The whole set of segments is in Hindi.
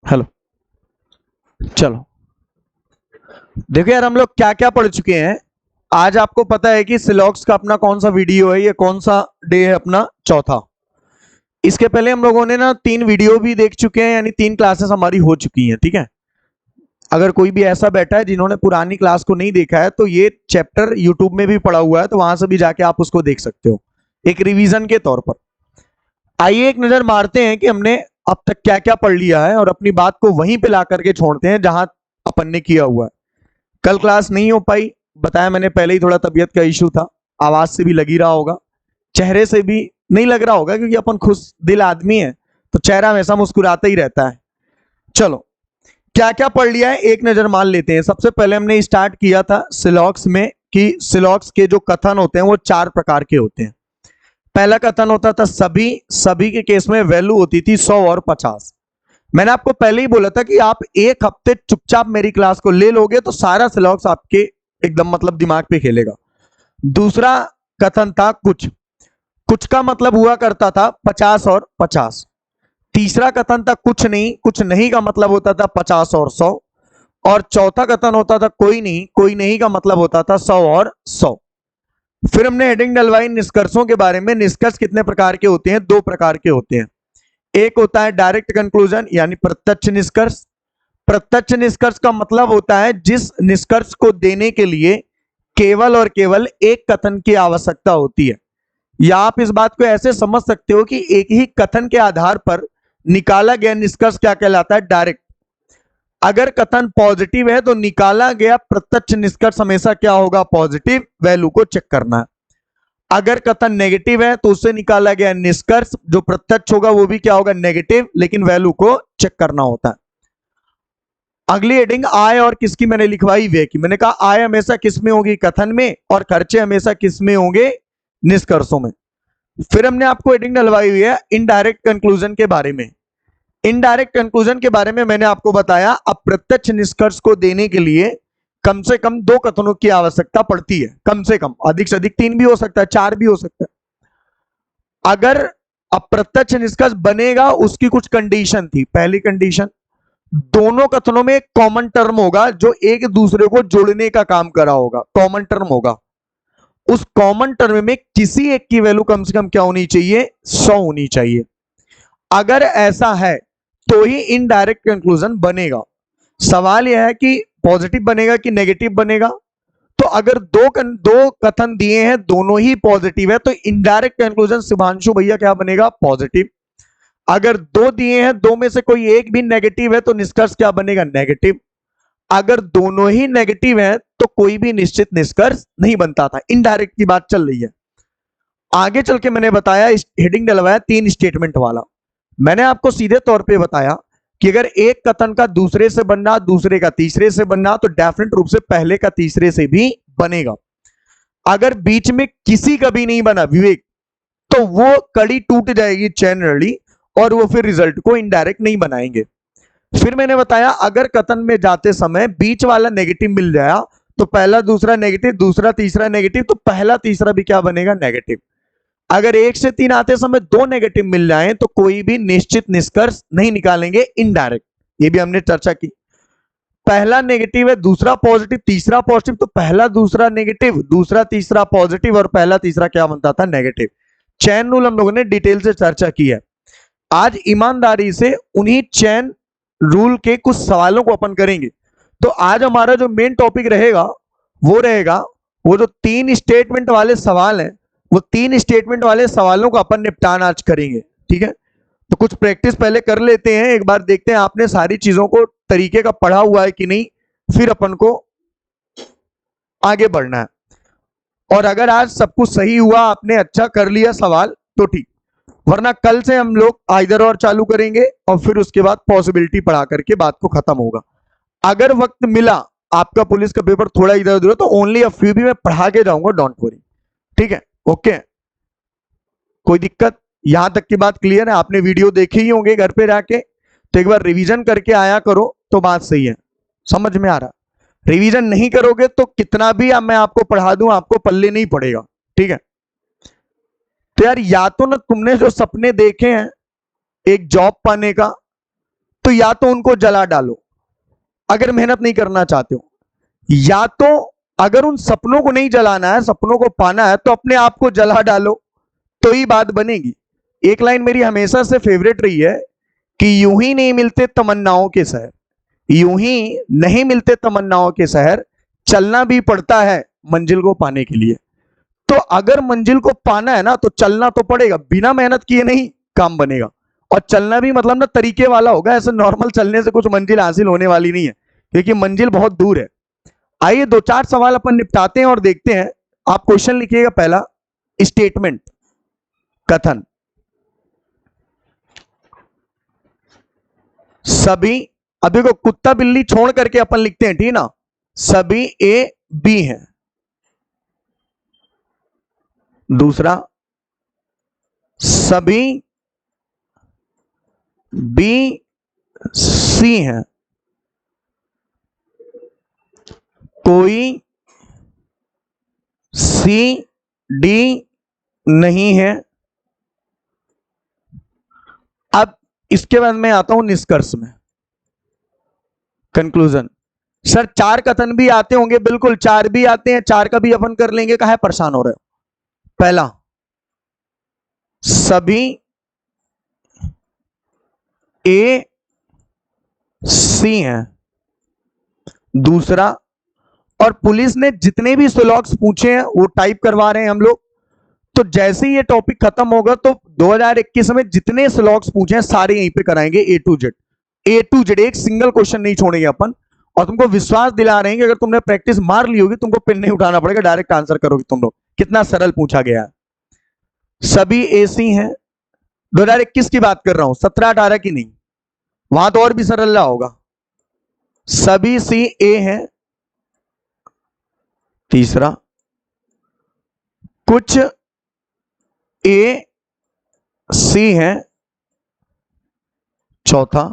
हेलो, चलो देखो यार, हम लोग क्या क्या पढ़ चुके हैं। आज आपको पता है कि सिलॉक्स का अपना कौन सा वीडियो है, ये कौन सा डे है, अपना चौथा। इसके पहले हम लोगों ने ना 3 वीडियो भी देख चुके हैं, यानी 3 क्लासेस हमारी हो चुकी हैं। ठीक है, अगर कोई भी ऐसा बैठा है जिन्होंने पुरानी क्लास को नहीं देखा है तो ये चैप्टर यूट्यूब में भी पड़ा हुआ है, तो वहां से भी जाके आप उसको देख सकते हो एक रिवीजन के तौर पर। आइए एक नजर मारते हैं कि हमने अब तक क्या क्या पढ़ लिया है और अपनी बात को वहीं पे ला करके छोड़ते हैं जहां अपन ने किया हुआ है। कल क्लास नहीं हो पाई, बताया मैंने पहले ही, थोड़ा तबीयत का इशू था। आवाज से भी लगी रहा होगा, चेहरे से भी नहीं लग रहा होगा, क्योंकि अपन खुश दिल आदमी है तो चेहरा हमेशा मुस्कुराता ही रहता है। चलो, क्या क्या पढ़ लिया है एक नजर मान लेते हैं। सबसे पहले हमने स्टार्ट किया था सिलॉक्स में कि सिलॉक्स के जो कथन होते हैं वो 4 प्रकार के होते हैं। पहला कथन होता था सभी, सभी के केस में वैल्यू होती थी 100 और 50। मैंने आपको पहले ही बोला था कि आप एक हफ्ते चुपचाप मेरी क्लास को ले लोगे तो सारा सिलॉक्स आपके एकदम मतलब दिमाग पे खेलेगा। दूसरा कथन था कुछ, कुछ का मतलब हुआ करता था 50 और 50। तीसरा कथन था कुछ नहीं, कुछ नहीं का मतलब होता था 50 और 100। और चौथा कथन होता था कोई नहीं, कोई नहीं का मतलब होता था 100 और 100। फिर हमने हेडिंग डलवाई निष्कर्षों के बारे में। निष्कर्ष कितने प्रकार के होते हैं? 2 प्रकार के होते हैं। एक होता है डायरेक्ट कंक्लूजन यानी प्रत्यक्ष निष्कर्ष। प्रत्यक्ष निष्कर्ष का मतलब होता है जिस निष्कर्ष को देने के लिए केवल और केवल एक कथन की आवश्यकता होती है। या आप इस बात को ऐसे समझ सकते हो कि एक ही कथन के आधार पर निकाला गया निष्कर्ष क्या कहलाता है? डायरेक्ट। अगर कथन पॉजिटिव है तो निकाला गया प्रत्यक्ष निष्कर्ष हमेशा क्या होगा? पॉजिटिव। वैल्यू को चेक करना है। अगर कथन नेगेटिव है तो उससे निकाला गया निष्कर्ष जो प्रत्यक्ष होगा वो भी क्या होगा? नेगेटिव, लेकिन वैल्यू को चेक करना होता है। अगली हेडिंग आय और किसकी मैंने लिखवाई वे की। मैंने कहा आय हमेशा किस में होगी? कथन में। और खर्चे हमेशा किस में होंगे? निष्कर्षों में। फिर हमने आपको हेडिंग डलवाई हुई है इनडायरेक्ट कंक्लूजन के बारे में। इनडायरेक्ट कंक्लूजन के बारे में मैंने आपको बताया अप्रत्यक्ष निष्कर्ष को देने के लिए कम से कम 2 कथनों की आवश्यकता पड़ती है। कम से कम, अधिक से अधिक 3 भी हो सकता है, 4 भी हो सकता है। अगर अप्रत्यक्ष निष्कर्ष बनेगा उसकी कुछ कंडीशन थी। पहली कंडीशन, दोनों कथनों में एक कॉमन टर्म होगा जो एक दूसरे को जोड़ने का काम करा होगा। कॉमन टर्म होगा, उस कॉमन टर्म में किसी एक की वैल्यू कम से कम क्या होनी चाहिए? 100 होनी चाहिए। अगर ऐसा है तो ही इनडायरेक्ट कंक्लूजन बनेगा। सवाल यह है कि पॉजिटिव बनेगा कि नेगेटिव बनेगा। तो अगर दो कथन दिए हैं, दोनों ही पॉजिटिव है, तो इनडायरेक्ट कंक्लूजन शुभांशु भैया क्या बनेगा? पॉजिटिव। अगर 2 दिए हैं, 2 में से कोई एक भी नेगेटिव है तो निष्कर्ष क्या बनेगा? नेगेटिव। अगर दोनों ही नेगेटिव है तो कोई भी निश्चित निष्कर्ष नहीं बनता था। इनडायरेक्ट की बात चल रही है। आगे चल के मैंने बताया, हेडिंग डलवाया 3 स्टेटमेंट वाला। मैंने आपको सीधे तौर पे बताया कि अगर एक कथन का दूसरे से बनना, दूसरे का तीसरे से बनना, तो डेफिनेट रूप से पहले का तीसरे से भी बनेगा। अगर बीच में किसी का भी नहीं बना विवेक, तो वो कड़ी टूट जाएगी जनरली, और वो फिर रिजल्ट को इनडायरेक्ट नहीं बनाएंगे। फिर मैंने बताया अगर कथन में जाते समय बीच वाला नेगेटिव मिल जाए तो पहला दूसरा नेगेटिव, दूसरा तीसरा नेगेटिव, तो पहला तीसरा भी क्या बनेगा? नेगेटिव। अगर 1 से 3 आते समय 2 नेगेटिव मिल जाएं तो कोई भी निश्चित निष्कर्ष नहीं निकालेंगे, इनडायरेक्ट। ये भी हमने चर्चा की। पहला नेगेटिव है, दूसरा पॉजिटिव, तीसरा पॉजिटिव, तो पहला दूसरा नेगेटिव, दूसरा तीसरा पॉजिटिव, और पहला तीसरा क्या बनता था? नेगेटिव। चैन रूल हम लोगों ने डिटेल से चर्चा की है। आज ईमानदारी से उन्हीं चैन रूल के कुछ सवालों को अपन करेंगे। तो आज हमारा जो मेन टॉपिक रहेगा वो जो 3 स्टेटमेंट वाले सवाल हैं, वो 3 स्टेटमेंट वाले सवालों को अपन निपटान आज करेंगे। ठीक है, तो कुछ प्रैक्टिस पहले कर लेते हैं, एक बार देखते हैं आपने सारी चीजों को तरीके का पढ़ा हुआ है कि नहीं, फिर अपन को आगे बढ़ना है। और अगर आज सब कुछ सही हुआ, आपने अच्छा कर लिया सवाल, तो ठीक, वरना कल से हम लोग आइदर और चालू करेंगे और फिर उसके बाद पॉसिबिलिटी पढ़ा करके बात को खत्म होगा। अगर वक्त मिला, आपका पुलिस का पेपर थोड़ा इधर उधर, तो ओनली अ फ्यू भी मैं पढ़ा के जाऊंगा, डोंट वरी। ठीक है, ओके, कोई दिक्कत? यहां तक की बात क्लियर है? आपने वीडियो देखे ही होंगे घर पे जाके, तो एक बार रिवीजन करके आया करो तो बात सही है। समझ में आ रहा? रिवीजन नहीं करोगे तो कितना भी मैं आपको पढ़ा दूं, आपको पल्ले नहीं पड़ेगा। ठीक है, तो यार या तो ना तुमने जो सपने देखे हैं एक जॉब पाने का, तो या तो उनको जला डालो अगर मेहनत नहीं करना चाहते हो, या तो अगर उन सपनों को नहीं जलाना है, सपनों को पाना है, तो अपने आप को जला डालो, तो ही बात बनेगी। एक लाइन मेरी हमेशा से फेवरेट रही है कि यूं ही नहीं मिलते तमन्नाओं के शहर, यूं ही नहीं मिलते तमन्नाओं के शहर, चलना भी पड़ता है मंजिल को पाने के लिए। तो अगर मंजिल को पाना है ना तो चलना तो पड़ेगा, बिना मेहनत किए नहीं काम बनेगा। और चलना भी मतलब ना तरीके वाला होगा, ऐसे नॉर्मल चलने से कुछ मंजिल हासिल होने वाली नहीं है, क्योंकि मंजिल बहुत दूर है। आइए दो चार सवाल अपन निपटाते हैं और देखते हैं। आप क्वेश्चन लिखिएगा पहला, स्टेटमेंट, कथन। सभी, अब देखो कुत्ता बिल्ली छोड़ करके अपन लिखते हैं, ठीक ना, सभी ए बी हैं। दूसरा, सभी बी सी हैं, कोई सी डी नहीं है। अब इसके बाद मैं आता हूं निष्कर्ष में, कंक्लूजन। सर चार कथन भी आते होंगे, बिल्कुल चार भी आते हैं, चार का भी अपन कर लेंगे, कहा है परेशान हो रहे हो। पहला, सभी ए सी हैं। दूसरा, और पुलिस ने जितने भी स्लॉग्स पूछे हैं वो टाइप करवा रहे हैं हम लोग, तो जैसे ही ये टॉपिक खत्म होगा तो 2021 में जितने स्लॉग्स पूछे हैं सारे यहीं पे कराएंगे, A to Z, A to Z, एक सिंगल क्वेश्चन नहीं छोड़ेंगे अपन। और तुमको विश्वास दिला रहे हैं कि अगर तुमने प्रैक्टिस मार ली होगी, तुमको पेन नहीं उठाना पड़ेगा, डायरेक्ट आंसर करोगे तुम लोग, कितना सरल पूछा गया है। सभी एसी हैं, 2021 की बात कर रहा हूं, 17-18 की नहीं, वहां तो और भी सरल रहा होगा। सभी सी ए हैं। तीसरा, कुछ ए सी हैं। चौथा,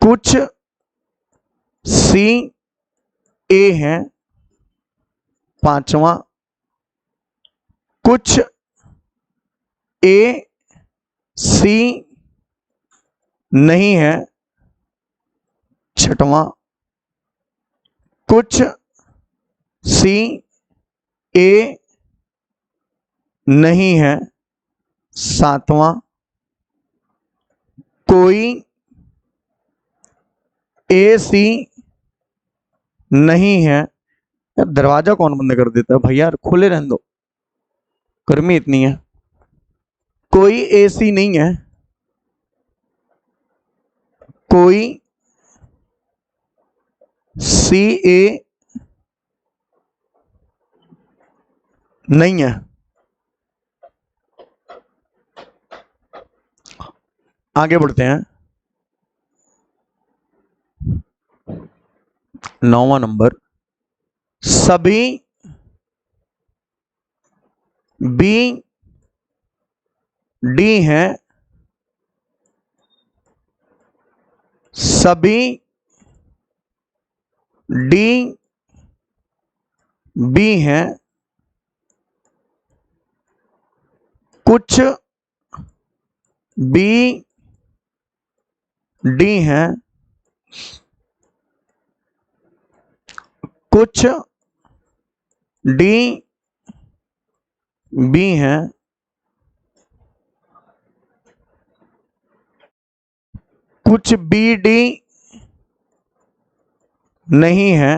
कुछ सी ए हैं। पांचवा, कुछ ए सी नहीं है। छठवां, कुछ सी ए नहीं है। सातवां, कोई ए सी नहीं है। यार दरवाजा कौन बंद कर देता है भैया, खुले रहने दो, गर्मी इतनी है। कोई ए सी नहीं है, कोई सी ए नहीं है। आगे बढ़ते हैं, 9वां नंबर, सभी बी डी हैं। सभी डी बी हैं। कुछ बी डी हैं। कुछ डी बी हैं। कुछ बी डी नहीं है।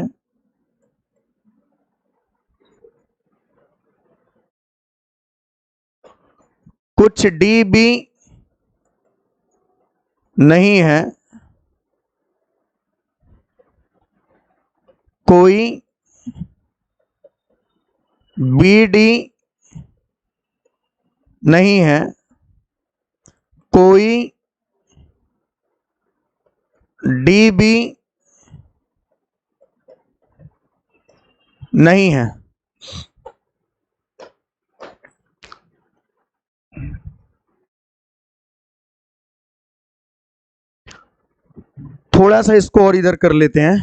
कुछ डी बी नहीं है। कोई बी डी नहीं है। कोई डी बी नहीं है। थोड़ा सा इसको और इधर कर लेते हैं।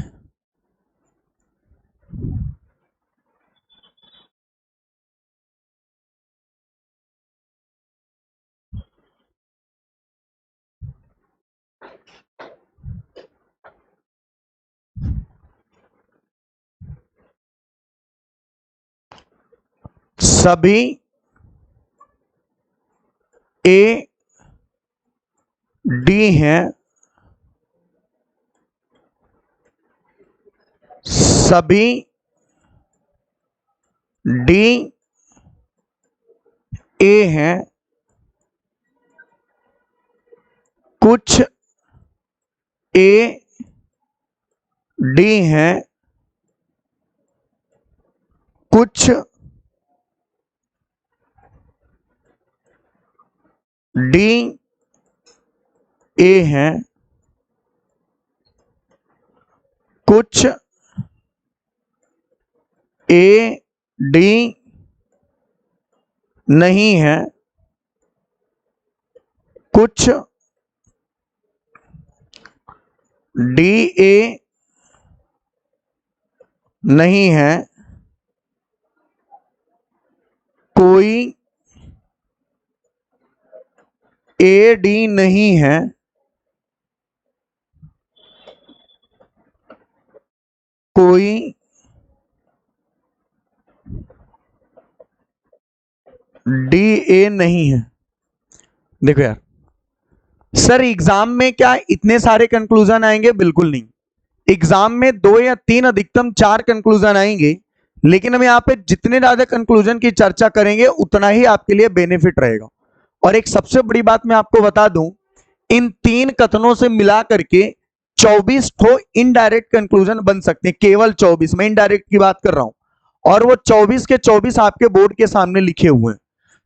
सभी ए डी हैं, सभी डी ए हैं, कुछ ए डी हैं, कुछ डी ए हैं, कुछ ए डी नहीं है, कुछ डी ए नहीं है, कोई ए डी नहीं है, कोई डी ए नहीं है। देखो यार सर एग्जाम में क्या इतने सारे कंक्लूजन आएंगे? बिल्कुल नहीं। एग्जाम में 2 या 3 अधिकतम 4 कंक्लूजन आएंगे, लेकिन हम यहाँ पे जितने ज्यादा कंक्लूजन की चर्चा करेंगे उतना ही आपके लिए बेनिफिट रहेगा। और एक सबसे बड़ी बात मैं आपको बता दूं, इन 3 कथनों से मिला करके 24 ठो इनडायरेक्ट कंक्लूजन बन सकते हैं, केवल 24। मैं इनडायरेक्ट की बात कर रहा हूं और वो 24 के 24 आपके बोर्ड के सामने लिखे हुए हैं।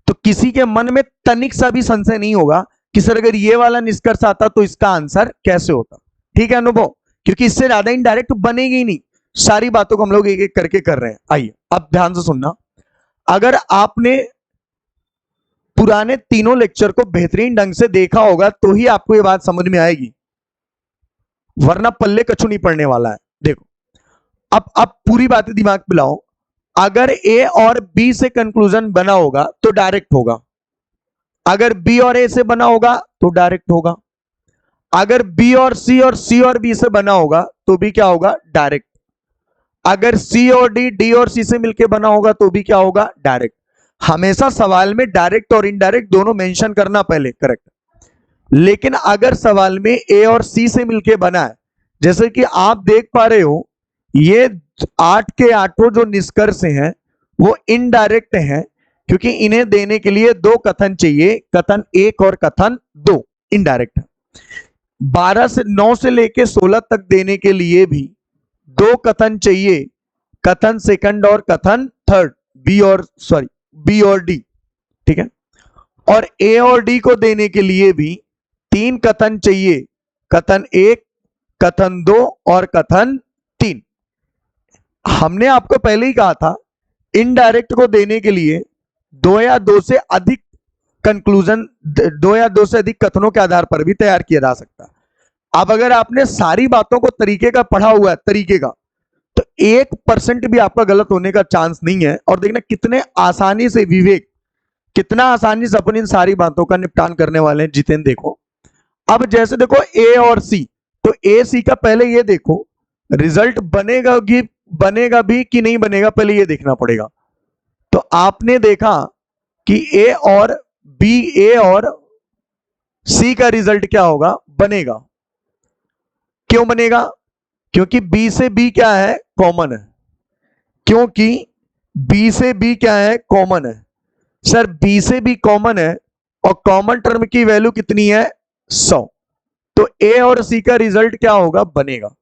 तो किसी के मन में तनिक सा भी संशय नहीं होगा कि सर अगर ये वाला निष्कर्ष आता तो इसका आंसर कैसे होता। ठीक है अनुभव, क्योंकि इससे ज्यादा इनडायरेक्ट बनेगी ही नहीं। सारी बातों को हम लोग एक एक करके कर रहे हैं। आइए अब ध्यान से सुनना, अगर आपने पुराने तीनों लेक्चर को बेहतरीन ढंग से देखा होगा तो ही आपको ये बात समझ में आएगी, वरना पल्ले कछु नहीं पड़ने वाला है। देखो अब पूरी बातें दिमाग पे लाओ। अगर ए और बी से कंक्लूजन बना होगा तो डायरेक्ट होगा, अगर बी और ए से बना होगा तो डायरेक्ट होगा, अगर बी और सी और बी से बना होगा तो भी क्या होगा? डायरेक्ट। अगर सी और डी और सी से मिलकर बना होगा तो भी क्या होगा? डायरेक्ट। हमेशा सवाल में डायरेक्ट और इनडायरेक्ट दोनों मेंशन करना पहले, करेक्ट। लेकिन अगर सवाल में ए और सी से मिलकर बना है, जैसे कि आप देख पा रहे हो, ये 8 के 8 जो निष्कर्ष हैं वो इनडायरेक्ट हैं, क्योंकि इन्हें देने के लिए 2 कथन चाहिए, कथन 1 और कथन 2 इनडायरेक्ट है। 12 से 9 से लेके 16 तक देने के लिए भी 2 कथन चाहिए, कथन सेकंड और कथन थर्ड, बी और डी। ठीक है। और ए और डी को देने के लिए भी 3 कथन चाहिए, कथन 1, कथन 2 और कथन 3। हमने आपको पहले ही कहा था इनडायरेक्ट को देने के लिए 2 या 2 से अधिक कंक्लूजन, 2 या 2 से अधिक कथनों के आधार पर भी तैयार किया जा सकता है। अब अगर आपने सारी बातों को तरीके का पढ़ा हुआ है, तरीके का, तो 1% भी आपका गलत होने का चांस नहीं है। और देखना कितने आसानी से विवेक, कितना आसानी से अपन इन सारी बातों का निपटान करने वाले हैं। जितेंद्र देखो, अब जैसे देखो ए और सी, तो ए सी का पहले ये देखो रिजल्ट बनेगा भी कि नहीं बनेगा, पहले ये देखना पड़ेगा। तो आपने देखा कि ए और सी का रिजल्ट क्या होगा? बनेगा। क्यों बनेगा? क्योंकि बी से बी क्या है? कॉमन है। क्योंकि बी से बी क्या है? कॉमन है। सर बी से बी कॉमन है और कॉमन टर्म की वैल्यू कितनी है? 100। तो ए और सी का रिजल्ट क्या होगा? बनेगा।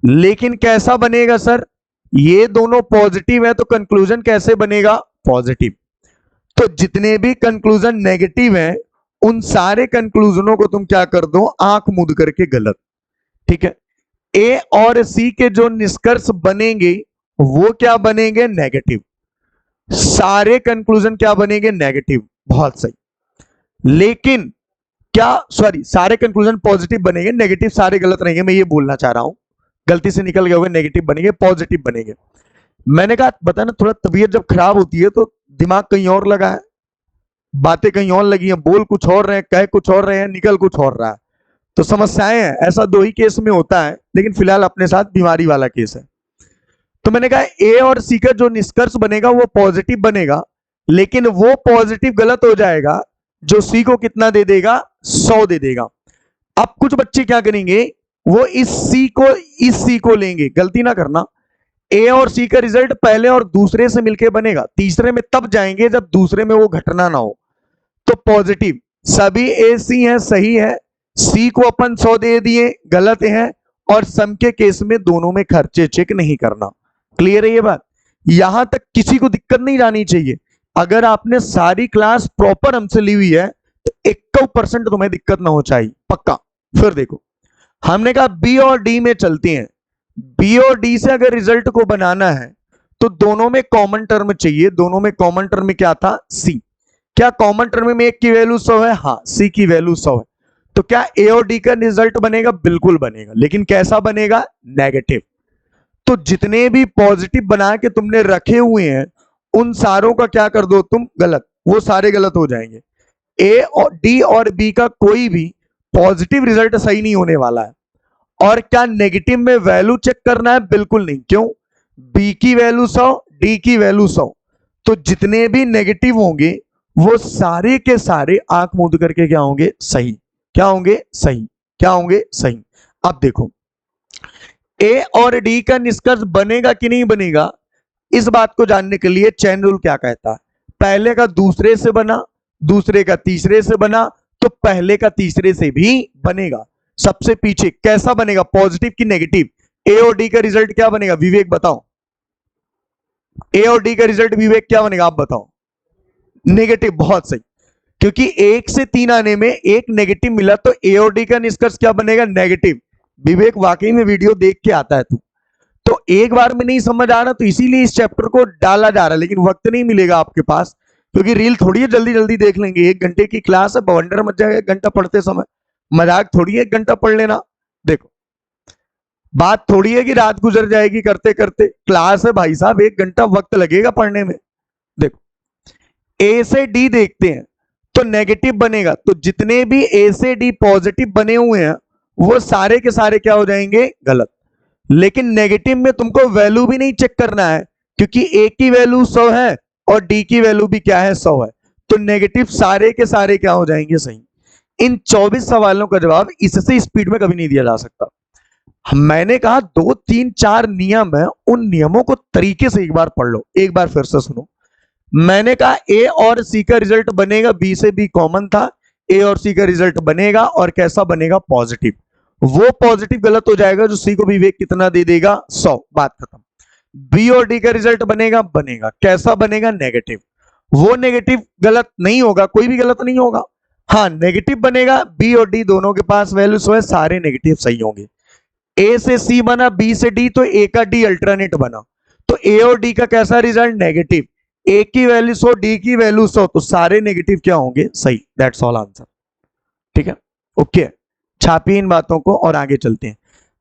लेकिन कैसा बनेगा सर? ये दोनों पॉजिटिव है तो कंक्लूजन कैसे बनेगा? पॉजिटिव। तो जितने भी कंक्लूजन नेगेटिव हैं उन सारे कंक्लूजनों को तुम क्या कर दो? आंख मूंद करके गलत। ठीक है। ए और सी के जो निष्कर्ष बनेंगे वो क्या बनेंगे? नेगेटिव। सारे कंक्लूजन क्या बनेंगे? नेगेटिव। बहुत सही। लेकिन सारे कंक्लूजन पॉजिटिव बनेंगे, नेगेटिव सारे गलत रहेंगे। मैं ये बोलना चाह रहा हूं, गलती से निकल गए होंगे, नेगेटिव बनेंगे, पॉजिटिव बनेंगे। मैंने कहा बता ना, थोड़ा तबीयत जब खराब होती है तो दिमाग कहीं और लगा है, बातें कहीं और लगी हैं, बोल कुछ और रहे हैं, कह कुछ और रहे हैं, निकल कुछ और रहा है, तो समस्याएं हैं। ऐसा 2 ही केस में होता है, लेकिन फिलहाल अपने साथ बीमारी वाला केस है। तो मैंने कहा ए और सी का जो निष्कर्ष बनेगा वो पॉजिटिव बनेगा, लेकिन वो पॉजिटिव गलत हो जाएगा जो सी को कितना दे देगा, 100 दे देगा। अब कुछ बच्चे क्या करेंगे, वो इस सी को लेंगे। गलती ना करना, ए और सी का रिजल्ट पहले और दूसरे से मिलकर बनेगा, तीसरे में तब जाएंगे जब दूसरे में वो घटना ना हो। तो पॉजिटिव सभी ए सी है, सही है, सी को अपन 100 दे दिए, गलत है, और सम के केस में दोनों में खर्चे चेक नहीं करना। क्लियर है ये बात? यहां तक किसी को दिक्कत नहीं जानी चाहिए। अगर आपने सारी क्लास प्रॉपर हमसे ली हुई है तो 1% तुम्हें दिक्कत ना हो चाहिए, पक्का। फिर देखो, हमने कहा बी और डी में चलते हैं। बी और डी से अगर रिजल्ट को बनाना है तो दोनों में कॉमन टर्म चाहिए। दोनों में कॉमन टर्म क्या था, सी। क्या कॉमन टर्म में एक की वैल्यू 100 है? हाँ, सी की वैल्यू 100 है। तो क्या ए और डी का रिजल्ट बनेगा? बिल्कुल बनेगा, लेकिन कैसा बनेगा, नेगेटिव। तो जितने भी पॉजिटिव बना के तुमने रखे हुए हैं उन सारों का क्या कर दो तुम, गलत। वो सारे गलत हो जाएंगे। ए और डी और बी का कोई भी पॉजिटिव रिजल्ट सही नहीं होने वाला है। और क्या नेगेटिव में वैल्यू चेक करना है? बिल्कुल नहीं। क्यों? बी की वैल्यू 100, डी की वैल्यू 100। तो जितने भी नेगेटिव होंगे वो सारे के सारे आंख मूंद करके क्या होंगे, सही। क्या होंगे, सही। क्या होंगे, सही। अब देखो, ए और डी का निष्कर्ष बनेगा कि नहीं बनेगा, इस बात को जानने के लिए चेन रूल क्या कहता है। पहले का दूसरे से बना, दूसरे का तीसरे से बना, तो पहले का तीसरे से भी बनेगा। सबसे पीछे कैसा बनेगा, पॉजिटिव की नेगेटिव? ए और डी का रिजल्ट क्या बनेगा, विवेक बताओ। ए और डी का रिजल्ट विवेक क्या बनेगा, आप बताओ। नेगेटिव, बहुत सही। क्योंकि 1 से 3 आने में एक नेगेटिव मिला, तो ए और डी का निष्कर्ष क्या बनेगा, नेगेटिव। विवेक वाकई में वीडियो देख के आता है तू। तो एक बार में नहीं समझ आ रहा, तो इसीलिए इस चैप्टर को डाला जा रहा है, लेकिन वक्त नहीं मिलेगा आपके पास, क्योंकि रील थोड़ी है जल्दी जल्दी देख लेंगे। 1 घंटे की क्लास है, बवंडर मच जाएगा 1 घंटा पढ़ते समय। मजाक थोड़ी है 1 घंटा पढ़ लेना। देखो, बात थोड़ी है कि रात गुजर जाएगी करते करते। क्लास है भाई साहब, 1 घंटा वक्त लगेगा पढ़ने में। देखो, ए से डी देखते हैं तो नेगेटिव बनेगा, तो जितने भी ए से डी पॉजिटिव बने हुए हैं वो सारे के सारे क्या हो जाएंगे, गलत। लेकिन नेगेटिव में तुमको वैल्यू भी नहीं चेक करना है, क्योंकि ए की वैल्यू 100 है और डी की वैल्यू भी क्या है, 100 है। तो नेगेटिव सारे के सारे क्या हो जाएंगे, सही। इन 24 सवालों का जवाब इससे स्पीड में कभी नहीं दिया जा सकता। मैंने कहा 2 3 4 नियम है, उन नियमों को तरीके से एक बार पढ़ लो। एक बार फिर से सुनो। मैंने कहा ए और सी का रिजल्ट बनेगा, बी से बी कॉमन था, ए और सी का रिजल्ट बनेगा, और कैसा बनेगा, पॉजिटिव। वो पॉजिटिव गलत हो जाएगा जो सी को विवेक कितना दे देगा, 100। बात खत्म। बी और डी का रिजल्ट बनेगा, बनेगा कैसा बनेगा, नेगेटिव। वो नेगेटिव गलत नहीं होगा, कोई भी गलत नहीं होगा। हाँ, नेगेटिव बनेगा, बी और डी दोनों के पास वैल्यू 100 है, सारे नेगेटिव सही होंगे। ए से सी बना, बी से डी, तो ए का डी अल्टरनेट बना, तो ए और डी का कैसा रिजल्ट, नेगेटिव। ए की वैल्यू 100, डी की वैल्यू 100, तो सारे नेगेटिव क्या होंगे, सही। That's all answer. ठीक है, ओके। छापिए इन बातों को और आगे चलते हैं।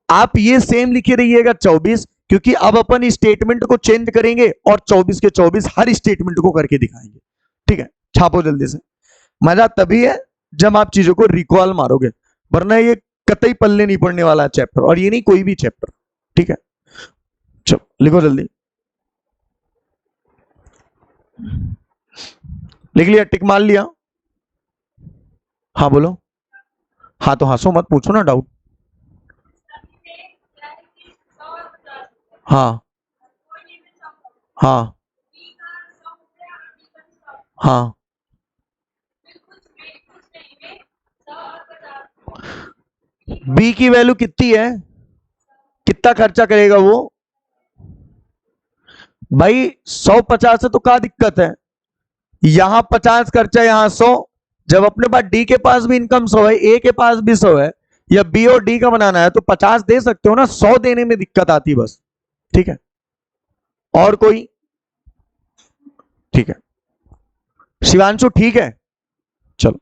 आप ये सेम लिखे रहिएगा 24, क्योंकि अब अपन स्टेटमेंट को चेंज करेंगे और 24 के 24 हर स्टेटमेंट को करके दिखाएंगे। ठीक है, छापो जल्दी से। मजा तभी है जब आप चीजों को रिकॉल मारोगे, वरना ये कतई पल्ले नहीं पड़ने वाला चैप्टर, और ये नहीं कोई भी चैप्टर। ठीक है, चलो लिखो जल्दी। लिख लिया, टिक मार लिया? हाँ बोलो। हाँ तो हंसो मत, पूछो ना डाउट। हाँ हाँ हाँ, बी की वैल्यू कितनी है, कितना खर्चा करेगा वो? भाई 150 से तो क्या दिक्कत है, यहां 50 खर्चा, यहां 100। जब अपने पास डी के पास भी इनकम 100 है, ए के पास भी 100 है, या बी और डी का बनाना है तो 50 दे सकते हो ना, 100 देने में दिक्कत आती बस। ठीक है, और कोई? ठीक है, शिवांशु ठीक है। चलो,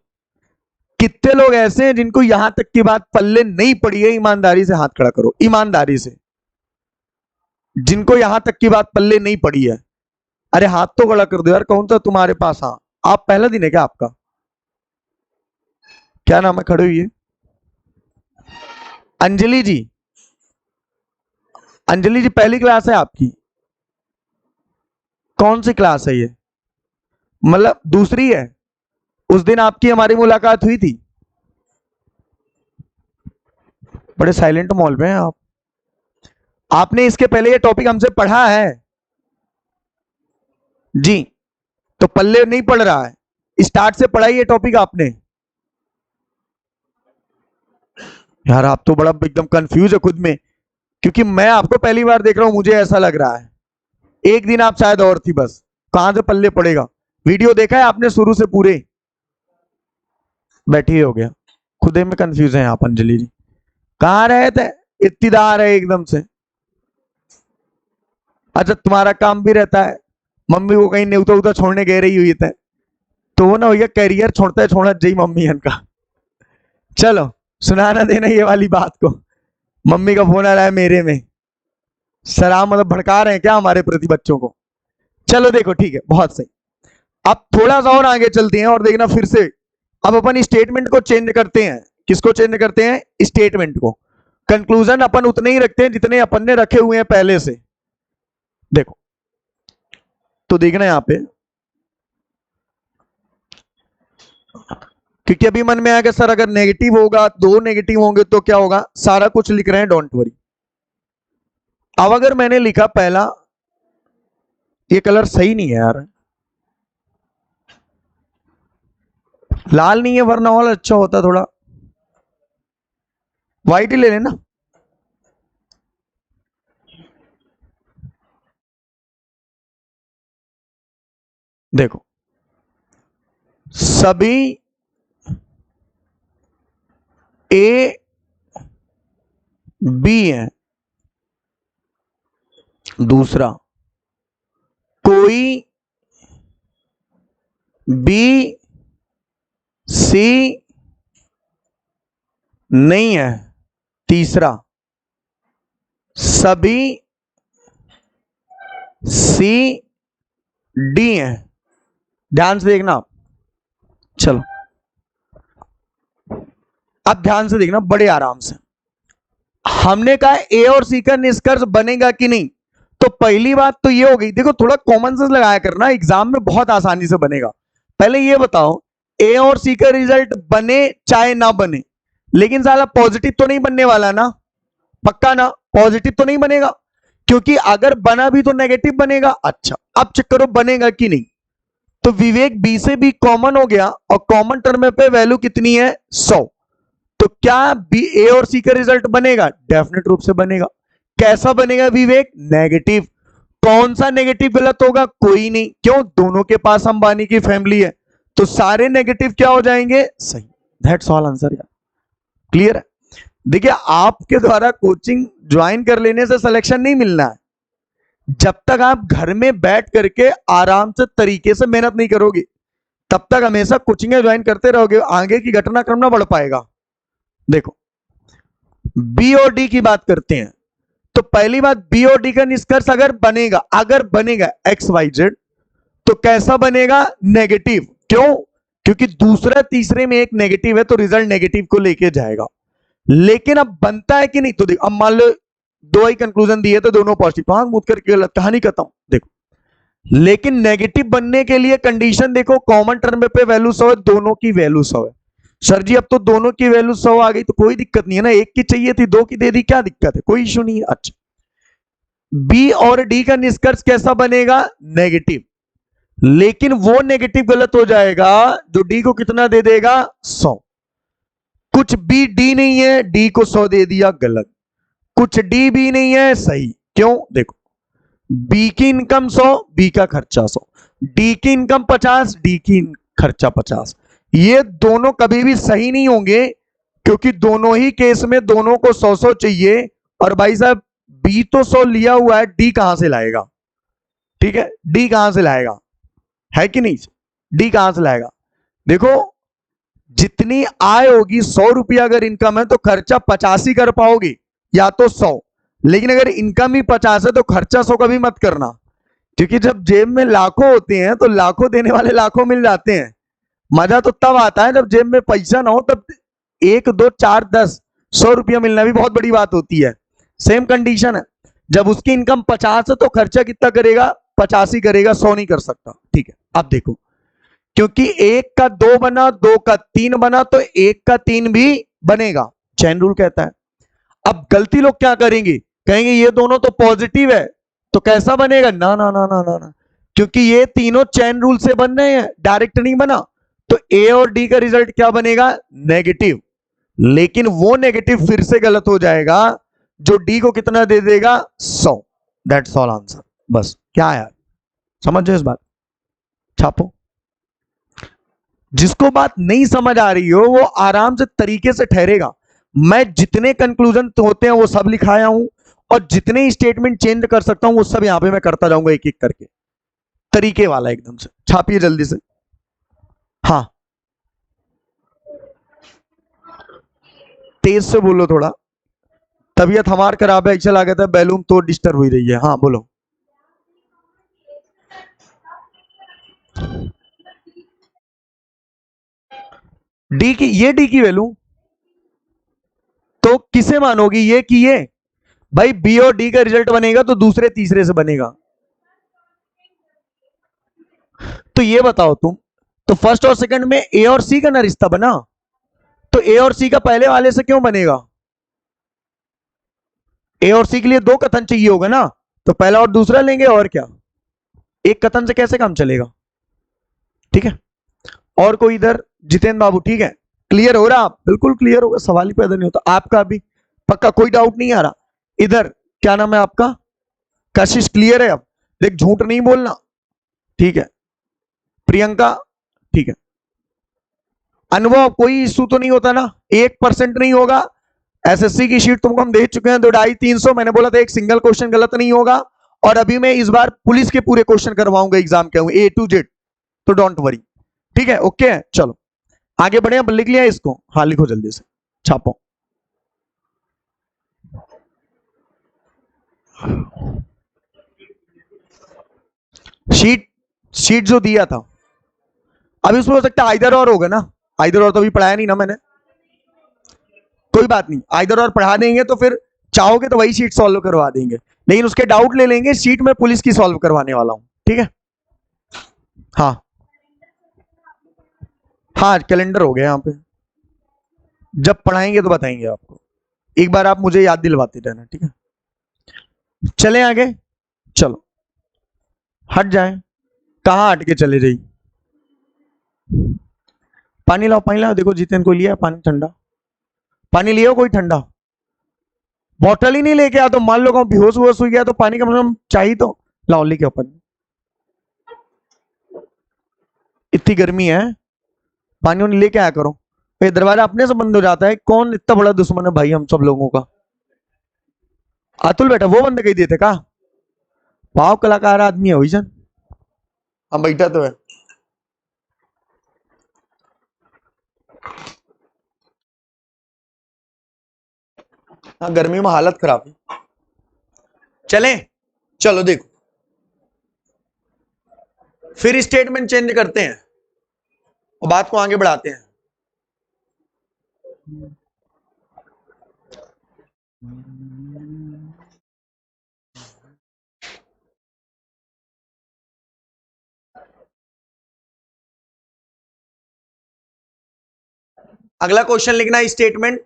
कितने लोग ऐसे हैं जिनको यहां तक की बात पल्ले नहीं पड़ी है, ईमानदारी से हाथ खड़ा करो, ईमानदारी से। जिनको यहां तक की बात पल्ले नहीं पड़ी है, अरे हाथ तो खड़ा कर दो यार। कौन सा तुम्हारे पास? हाँ, आप पहला दिन है क्या आपका? क्या नाम है, खड़े हुई? अंजलि जी। अंजलि जी, पहली क्लास है आपकी? कौन सी क्लास है ये? मतलब दूसरी है। उस दिन आपकी हमारी मुलाकात हुई थी। बड़े साइलेंट मॉल में हैं आप। आपने इसके पहले ये टॉपिक हमसे पढ़ा है जी? तो पल्ले नहीं पढ़ रहा है, स्टार्ट से पढ़ा ये टॉपिक आपने। यार आप तो बड़ा एकदम कंफ्यूज है खुद में, क्योंकि मैं आपको पहली बार देख रहा हूं, मुझे ऐसा लग रहा है। एक दिन आप शायद और थी, बस कहां से पल्ले पड़ेगा। वीडियो देखा है आपने शुरू से पूरे? बैठी हो गया, खुदे में कंफ्यूज है आप अंजलि जी। कहां रहे थे? इत्तेदार है एकदम से। अच्छा तुम्हारा काम भी रहता है, मम्मी को कहीं न्यूता उता छोड़ने गए रही हुई थे, तो वो ना भैया कैरियर छोड़ता छोड़ा जई मम्मी इनका। चलो सुनाना देना ये वाली बात को। मम्मी का फोन आ रहा है मेरे में, सलाम मतलब भड़का रहे हैं क्या हमारे प्रति बच्चों को। चलो देखो ठीक है, बहुत सही। अब थोड़ा सा और आगे चलते हैं और देखना फिर से अब अपन स्टेटमेंट को चेंज करते हैं। किसको चेंज करते हैं? स्टेटमेंट को। कंक्लूजन अपन उतने ही रखते हैं जितने अपन ने रखे हुए हैं पहले से। देखो तो देखना यहां पे, क्योंकि अभी मन में आया कि सर अगर नेगेटिव होगा, दो नेगेटिव होंगे तो क्या होगा। सारा कुछ लिख रहे हैं, डोंट वरी। अब अगर मैंने लिखा पहला, ये कलर सही नहीं है यार, लाल नहीं है, वरना वाला अच्छा होता थोड़ा। व्हाइट ही ले लेना। देखो सभी ए बी है। दूसरा, कोई बी सी नहीं है। तीसरा, सभी सी डी है। ध्यान से देखना आप। चलो अब ध्यान से देखना बड़े आराम से। हमने कहा ए और सी का निष्कर्ष बनेगा कि नहीं, तो पहली बात तो ये हो गई। देखो थोड़ा कॉमन सेंस लगाया करना, एग्जाम में बहुत आसानी से बनेगा। पहले ये बताओ, ए और सी का रिजल्ट बने चाहे ना बने, लेकिन साला पॉजिटिव तो नहीं बनने वाला ना, पक्का ना, पॉजिटिव तो नहीं बनेगा, क्योंकि अगर बना भी तो नेगेटिव बनेगा। अच्छा अब चेक करो बनेगा कि नहीं। तो विवेक बी से भी कॉमन हो गया, और कॉमन टर्म पे वैल्यू कितनी है? 100। तो क्या बी ए और सी का रिजल्ट बनेगा? डेफिनेट रूप से बनेगा। कैसा बनेगा विवेक? नेगेटिव। कौन सा नेगेटिव गलत होगा? कोई नहीं। क्यों? दोनों के पास अंबानी की फैमिली है, तो सारे नेगेटिव क्या हो जाएंगे? सही। दैट्स ऑल आंसर यार, क्लियर है। देखिए आपके द्वारा कोचिंग ज्वाइन कर लेने से सिलेक्शन नहीं मिलना है, जब तक आप घर में बैठ करके आराम से तरीके से मेहनत नहीं करोगे, तब तक हमेशा कोचिंग ज्वाइन करते रहोगे, आगे की घटनाक्रम ना बढ़ पाएगा। देखो बी और डी की बात करते हैं, तो पहली बात, बी और डी का निष्कर्ष अगर बनेगा एक्स वाई जेड, तो कैसा बनेगा? नेगेटिव। क्यों? क्योंकि दूसरा तीसरे में एक नेगेटिव है, तो रिजल्ट नेगेटिव को लेके जाएगा। लेकिन अब बनता है कि नहीं, तो देखो अब मान लो दो ही कंक्लूजन दिए तो दोनों पॉजिटिव, हाँ मुझ करके गलत, कहानी खत्म। देखो लेकिन नेगेटिव बनने के लिए कंडीशन देखो, कॉमन टर्म पे वैल्यू 100 है, दोनों की वैल्यू 100 है। सर जी अब तो दोनों की वैल्यू 100 आ गई, तो कोई दिक्कत नहीं है ना, एक की चाहिए थी, दो की दे दी, क्या दिक्कत है? कोई इशू नहीं है। अच्छा बी और डी का निष्कर्ष कैसा बनेगा? नेगेटिव। लेकिन वो नेगेटिव गलत हो जाएगा जो डी को कितना दे देगा? 100। कुछ बी डी नहीं है, डी को 100 दे दिया, गलत। कुछ डी भी नहीं है, सही। क्यों? देखो बी की इनकम 100, बी का खर्चा 100, डी की इनकम 50, डी की खर्चा 50। ये दोनों कभी भी सही नहीं होंगे, क्योंकि दोनों ही केस में दोनों को 100-100 चाहिए। और भाई साहब बी तो 100 लिया हुआ है, डी कहां से लाएगा? ठीक है, डी कहां से लाएगा? है कि नहीं? डी कहां से लाएगा? देखो जितनी आय होगी, 100 रुपया अगर इनकम है, तो खर्चा 50 ही कर पाओगे, या तो 100। लेकिन अगर इनकम ही 50 है तो खर्चा 100 कभी मत करना, क्योंकि जब जेब में लाखों होते हैं तो लाखों देने वाले लाखों मिल जाते हैं। मजा तो तब आता है जब जेब में पैसा ना हो, तब 1 2 4 10 100 रुपया मिलना भी बहुत बड़ी बात होती है। सेम कंडीशन है, जब उसकी इनकम 50 है तो खर्चा कितना करेगा? 50 ही करेगा, 100 नहीं कर सकता। ठीक है अब देखो क्योंकि एक का दो बना, दो का तीन बना, तो एक का तीन भी बनेगा, चेन रूल कहता है। अब गलती लोग क्या करेंगे, कहेंगे ये दोनों तो पॉजिटिव है, तो कैसा बनेगा, ना ना ना ना ना ना, क्योंकि ये तीनों चेन रूल से बन रहे हैं, डायरेक्ट नहीं बना, तो ए और डी का रिजल्ट क्या बनेगा, नेगेटिव। लेकिन वो नेगेटिव फिर से गलत हो जाएगा जो डी को कितना दे देगा, 100। That's all answer. बस क्या यार, समझ जाओ इस बात, छापो। जिसको बात नहीं समझ आ रही हो वो आराम से तरीके से ठहरेगा। मैं जितने कंक्लूजन होते हैं वो सब लिखाया हूं, और जितने स्टेटमेंट चेंज कर सकता हूं वो सब यहां पे मैं करता जाऊंगा एक एक करके, तरीके वाला एकदम से। छापिए जल्दी से। हाँ, तेज से बोलो थोड़ा, तबीयत हमार खराब है, एक्चुअल आ गया था, बैलून तो डिस्टर्ब हुई रही है। हाँ बोलो। डी की वैल्यू तो किसे मानोगी, ये कि ये? भाई बी और डी का रिजल्ट बनेगा तो दूसरे तीसरे से बनेगा। तो ये बताओ तुम, तो फर्स्ट और सेकंड में ए और सी का ना रिश्ता बना, तो ए और सी का पहले वाले से क्यों बनेगा? ए और सी के लिए दो कथन चाहिए होगा ना, तो पहला और दूसरा लेंगे, और क्या, एक कथन से कैसे काम चलेगा? ठीक है। और कोई इधर, जितेंद्र बाबू, ठीक है, क्लियर हो रहा? आप बिल्कुल क्लियर होगा, सवाल ही पैदा नहीं होता आपका भी, पक्का कोई डाउट नहीं आ रहा? इधर क्या नाम है आपका, कशिश, क्लियर है अब? देख झूठ नहीं बोलना, ठीक है। प्रियंका, ठीक है। अनुभव, कोई इशू तो नहीं होता ना, 1% नहीं होगा। एसएससी की शीट तुमको हम दे चुके हैं, 250-300, मैंने बोला था एक सिंगल क्वेश्चन गलत नहीं होगा। और अभी मैं इस बार पुलिस के पूरे क्वेश्चन करवाऊंगा एग्जाम के, ए टू जेड, तो डोंट वरी, ठीक है, ओके है। चलो आगे बढ़े, अब लिख लिया इसको? हाँ लिखो जल्दी से, छापो। शीट शीट जो दिया था, अभी उसमें हो सकता है आइदर और होगा ना, आइदर और तो अभी पढ़ाया नहीं ना मैंने, कोई बात नहीं, आइदर और पढ़ा देंगे तो फिर चाहोगे तो वही शीट सॉल्व करवा देंगे, लेकिन उसके डाउट ले लेंगे, शीट में पुलिस की सॉल्व करवाने वाला हूं, ठीक है। हाँ हाँ, कैलेंडर हो गया यहाँ पे, जब पढ़ाएंगे तो बताएंगे आपको, एक बार आप मुझे याद दिलवाते रहना, ठीक है। चले आगे, चलो हट जाए, कहाँ हट के चले जाइए, पानी लाओ, पानी लाओ, देखो जितेन को लिया पानी ठंडा, पानी लिया कोई ठंडा, बॉटल ही नहीं लेके आ, तो मान लो कहूं बेहोश वोश हो गया तो पानी का मतलब चाहिए, तो लाओ लेके अपन, इतनी गर्मी है, पानी उन्हें लेके आया करो। ये दरवाजा अपने से बंद हो जाता है, कौन इतना बड़ा दुश्मन है भाई हम सब लोगों का? अतुल बेटा वो बंद कही देते का, पाव कलाकार आदमी है वही, हम बैठा तो है। हाँ गर्मी में हालत खराब है। चले, चलो देखो, फिर स्टेटमेंट चेंज करते हैं और बात को आगे बढ़ाते हैं। अगला क्वेश्चन लिखना है, स्टेटमेंट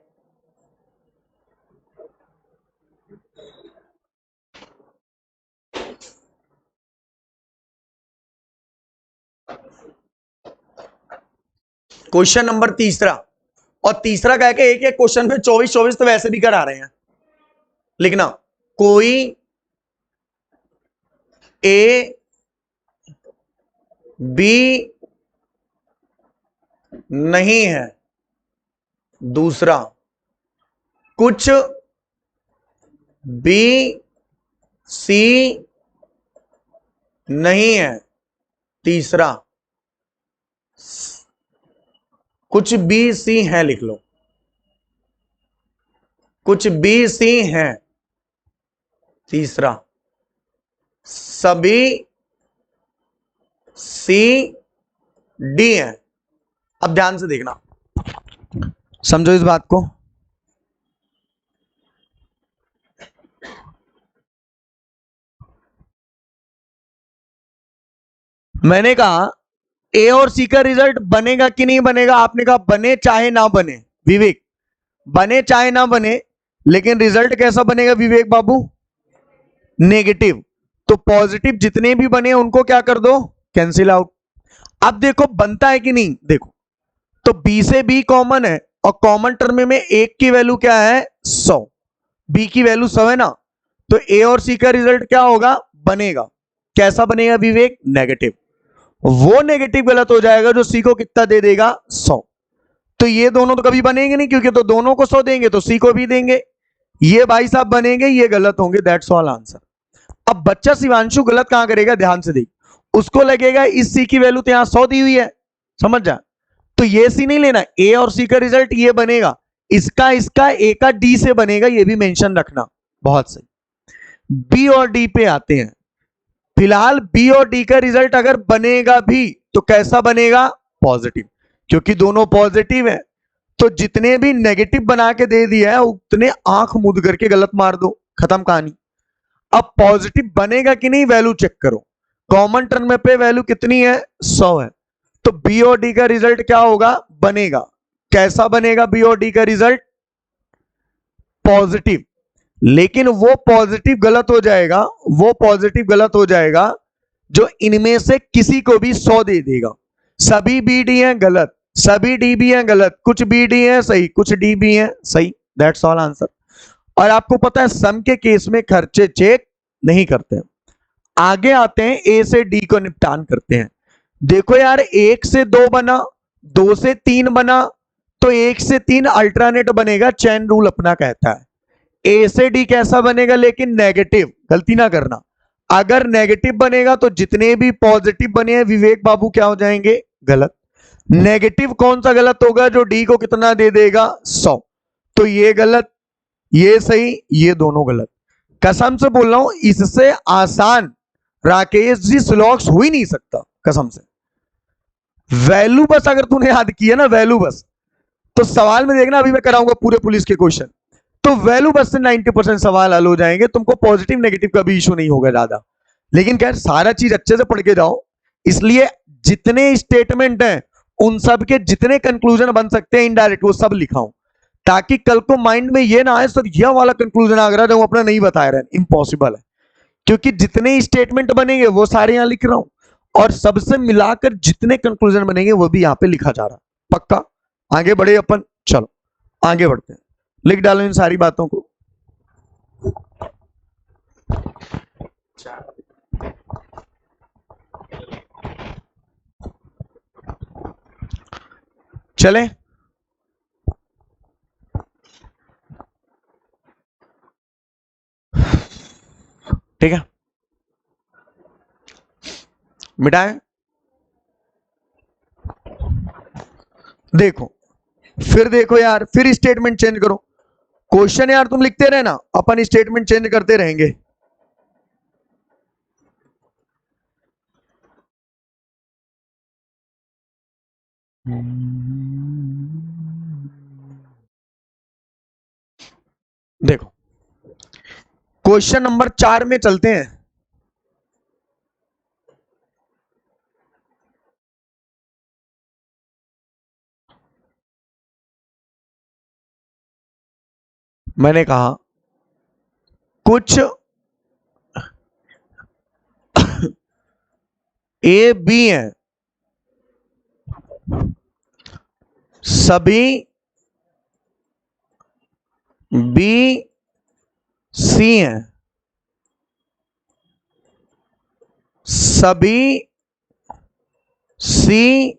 क्वेश्चन नंबर तीसरा, और तीसरा कह के एक एक क्वेश्चन पे 24-24 तो वैसे भी करा रहे हैं। लिखना, कोई ए बी नहीं है, दूसरा कुछ बी सी नहीं है, तीसरा कुछ बी सी है, लिख लो, कुछ बी सी है, तीसरा सभी सी डी है। अब ध्यान से देखना, समझो इस बात को, मैंने कहा ए और सी का रिजल्ट बनेगा कि नहीं बनेगा? आपने कहा बने चाहे ना बने। विवेक, बने चाहे ना बने, लेकिन रिजल्ट कैसा बनेगा विवेक बाबू? नेगेटिव। तो पॉजिटिव जितने भी बने उनको क्या कर दो? Cancel out. अब देखो बनता है कि नहीं, देखो तो बी से बी कॉमन है और कॉमन टर्म में एक की वैल्यू क्या है? 100। बी की वैल्यू 100 है ना, तो ए और सी का रिजल्ट क्या होगा? बनेगा। कैसा बनेगा विवेक? नेगेटिव। वो नेगेटिव गलत हो जाएगा जो सी को कितना दे देगा? 100। तो ये दोनों तो कभी बनेंगे नहीं, क्योंकि तो दोनों को 100 देंगे तो सी को भी देंगे। ये भाई साहब बनेंगे, ये गलत होंगे। That's all answer. अब बच्चा शिवांशु गलत कहां करेगा? ध्यान से देख, उसको लगेगा इस सी की वैल्यू तो यहां 100 दी हुई है, समझ जा, तो ये सी नहीं लेना, ए और सी का रिजल्ट ये बनेगा, इसका ए का डी से बनेगा, ये भी मेंशन रखना। बहुत सही। बी और डी पे आते हैं। फिलहाल बी और डी का रिजल्ट अगर बनेगा भी तो कैसा बनेगा? पॉजिटिव, क्योंकि दोनों पॉजिटिव है। तो जितने भी नेगेटिव बना के दे दिया है उतने आंख मूंद करके गलत मार दो, खत्म कहानी। अब पॉजिटिव बनेगा कि नहीं वैल्यू चेक करो। कॉमन टर्म पे वैल्यू कितनी है? 100 है। तो बी और डी का रिजल्ट क्या होगा? बनेगा। कैसा बनेगा बी और डी का रिजल्ट? पॉजिटिव। लेकिन वो पॉजिटिव गलत हो जाएगा, वो पॉजिटिव गलत हो जाएगा जो इनमें से किसी को भी 100 दे देगा। सभी बी डी हैं गलत, सभी डी बी हैं गलत, कुछ बी डी हैं सही, कुछ डी बी हैं सही। That's all answer. और आपको पता है सम के केस में खर्चे चेक नहीं करते हैं। आगे आते हैं, ए से डी को निपटान करते हैं। देखो यार, 1 से 2 बना, 2 से 3 बना, तो 1 से 3 अल्टरनेट बनेगा, चैन रूल अपना कहता है। ए से डी कैसा बनेगा? लेकिन नेगेटिव, गलती ना करना। अगर नेगेटिव बनेगा तो जितने भी पॉजिटिव बने हैं विवेक बाबू क्या हो जाएंगे? गलत। नेगेटिव कौन सा गलत होगा? जो डी को कितना दे देगा? 100। तो ये गलत, ये सही, ये दोनों गलत। कसम से बोल रहा हूं, इससे आसान राकेश जी स्लॉक्स हो ही नहीं सकता, कसम से। वैल्यू बस अगर तूने याद किया ना, वैल्यू बस, तो सवाल में देखना, अभी मैं कराऊंगा पूरे पुलिस के क्वेश्चन, तो वैल्यू बस से 90% सवाल हल हो जाएंगे। तुमको पॉजिटिव नेगेटिव का भी इशू नहीं होगा ज्यादा। लेकिन खैर सारा चीज अच्छे से पढ़ के जाओ, इसलिए जितने स्टेटमेंट हैं उन सब के जितने कंक्लूजन बन सकते हैं इनडायरेक्ट वो सब लिखाऊं, ताकि कल को माइंड में ये ना आए सर यह वाला कंक्लूजन आ रहा है जो अपना नहीं बताया रहे। इम्पॉसिबल है, क्योंकि जितने स्टेटमेंट बनेंगे वो सारे यहां लिख रहा हूं और सबसे मिलाकर जितने कंक्लूजन बनेंगे वो भी यहां पे लिखा जा रहा। पक्का? आगे बढ़े अपन, चलो आगे बढ़ते हैं। लिख डालो इन सारी बातों को। चले, ठीक है, मिटाएं। देखो, फिर देखो यार, फिर स्टेटमेंट चेंज करो। क्वेश्चन यार तुम लिखते रहना, अपन स्टेटमेंट चेंज करते रहेंगे। देखो, क्वेश्चन नंबर 4 में चलते हैं। मैंने कहा कुछ ए बी है, सभी बी सी हैं, सभी सी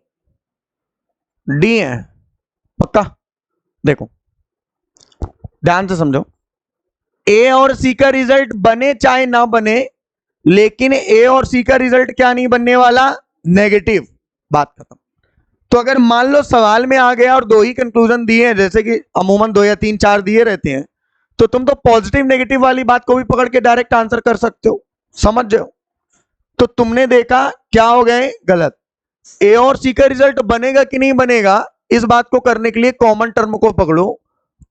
डी हैं। पक्का? देखो ध्यान से समझो, ए और सी का रिजल्ट बने चाहे ना बने, लेकिन ए और सी का रिजल्ट क्या नहीं बनने वाला? नेगेटिव। बात खत्म। तो अगर मान लो सवाल में आ गया और 2 ही कंक्लूजन दिए हैं, जैसे कि अमूमन 2 या 3 4 दिए रहते हैं, तो तुम तो पॉजिटिव नेगेटिव वाली बात को भी पकड़ के डायरेक्ट आंसर कर सकते हो, समझ जाओ। तो तुमने देखा क्या हो गए? गलत। ए और सी का रिजल्ट बनेगा कि नहीं बनेगा, इस बात को करने के लिए कॉमन टर्म को पकड़ो।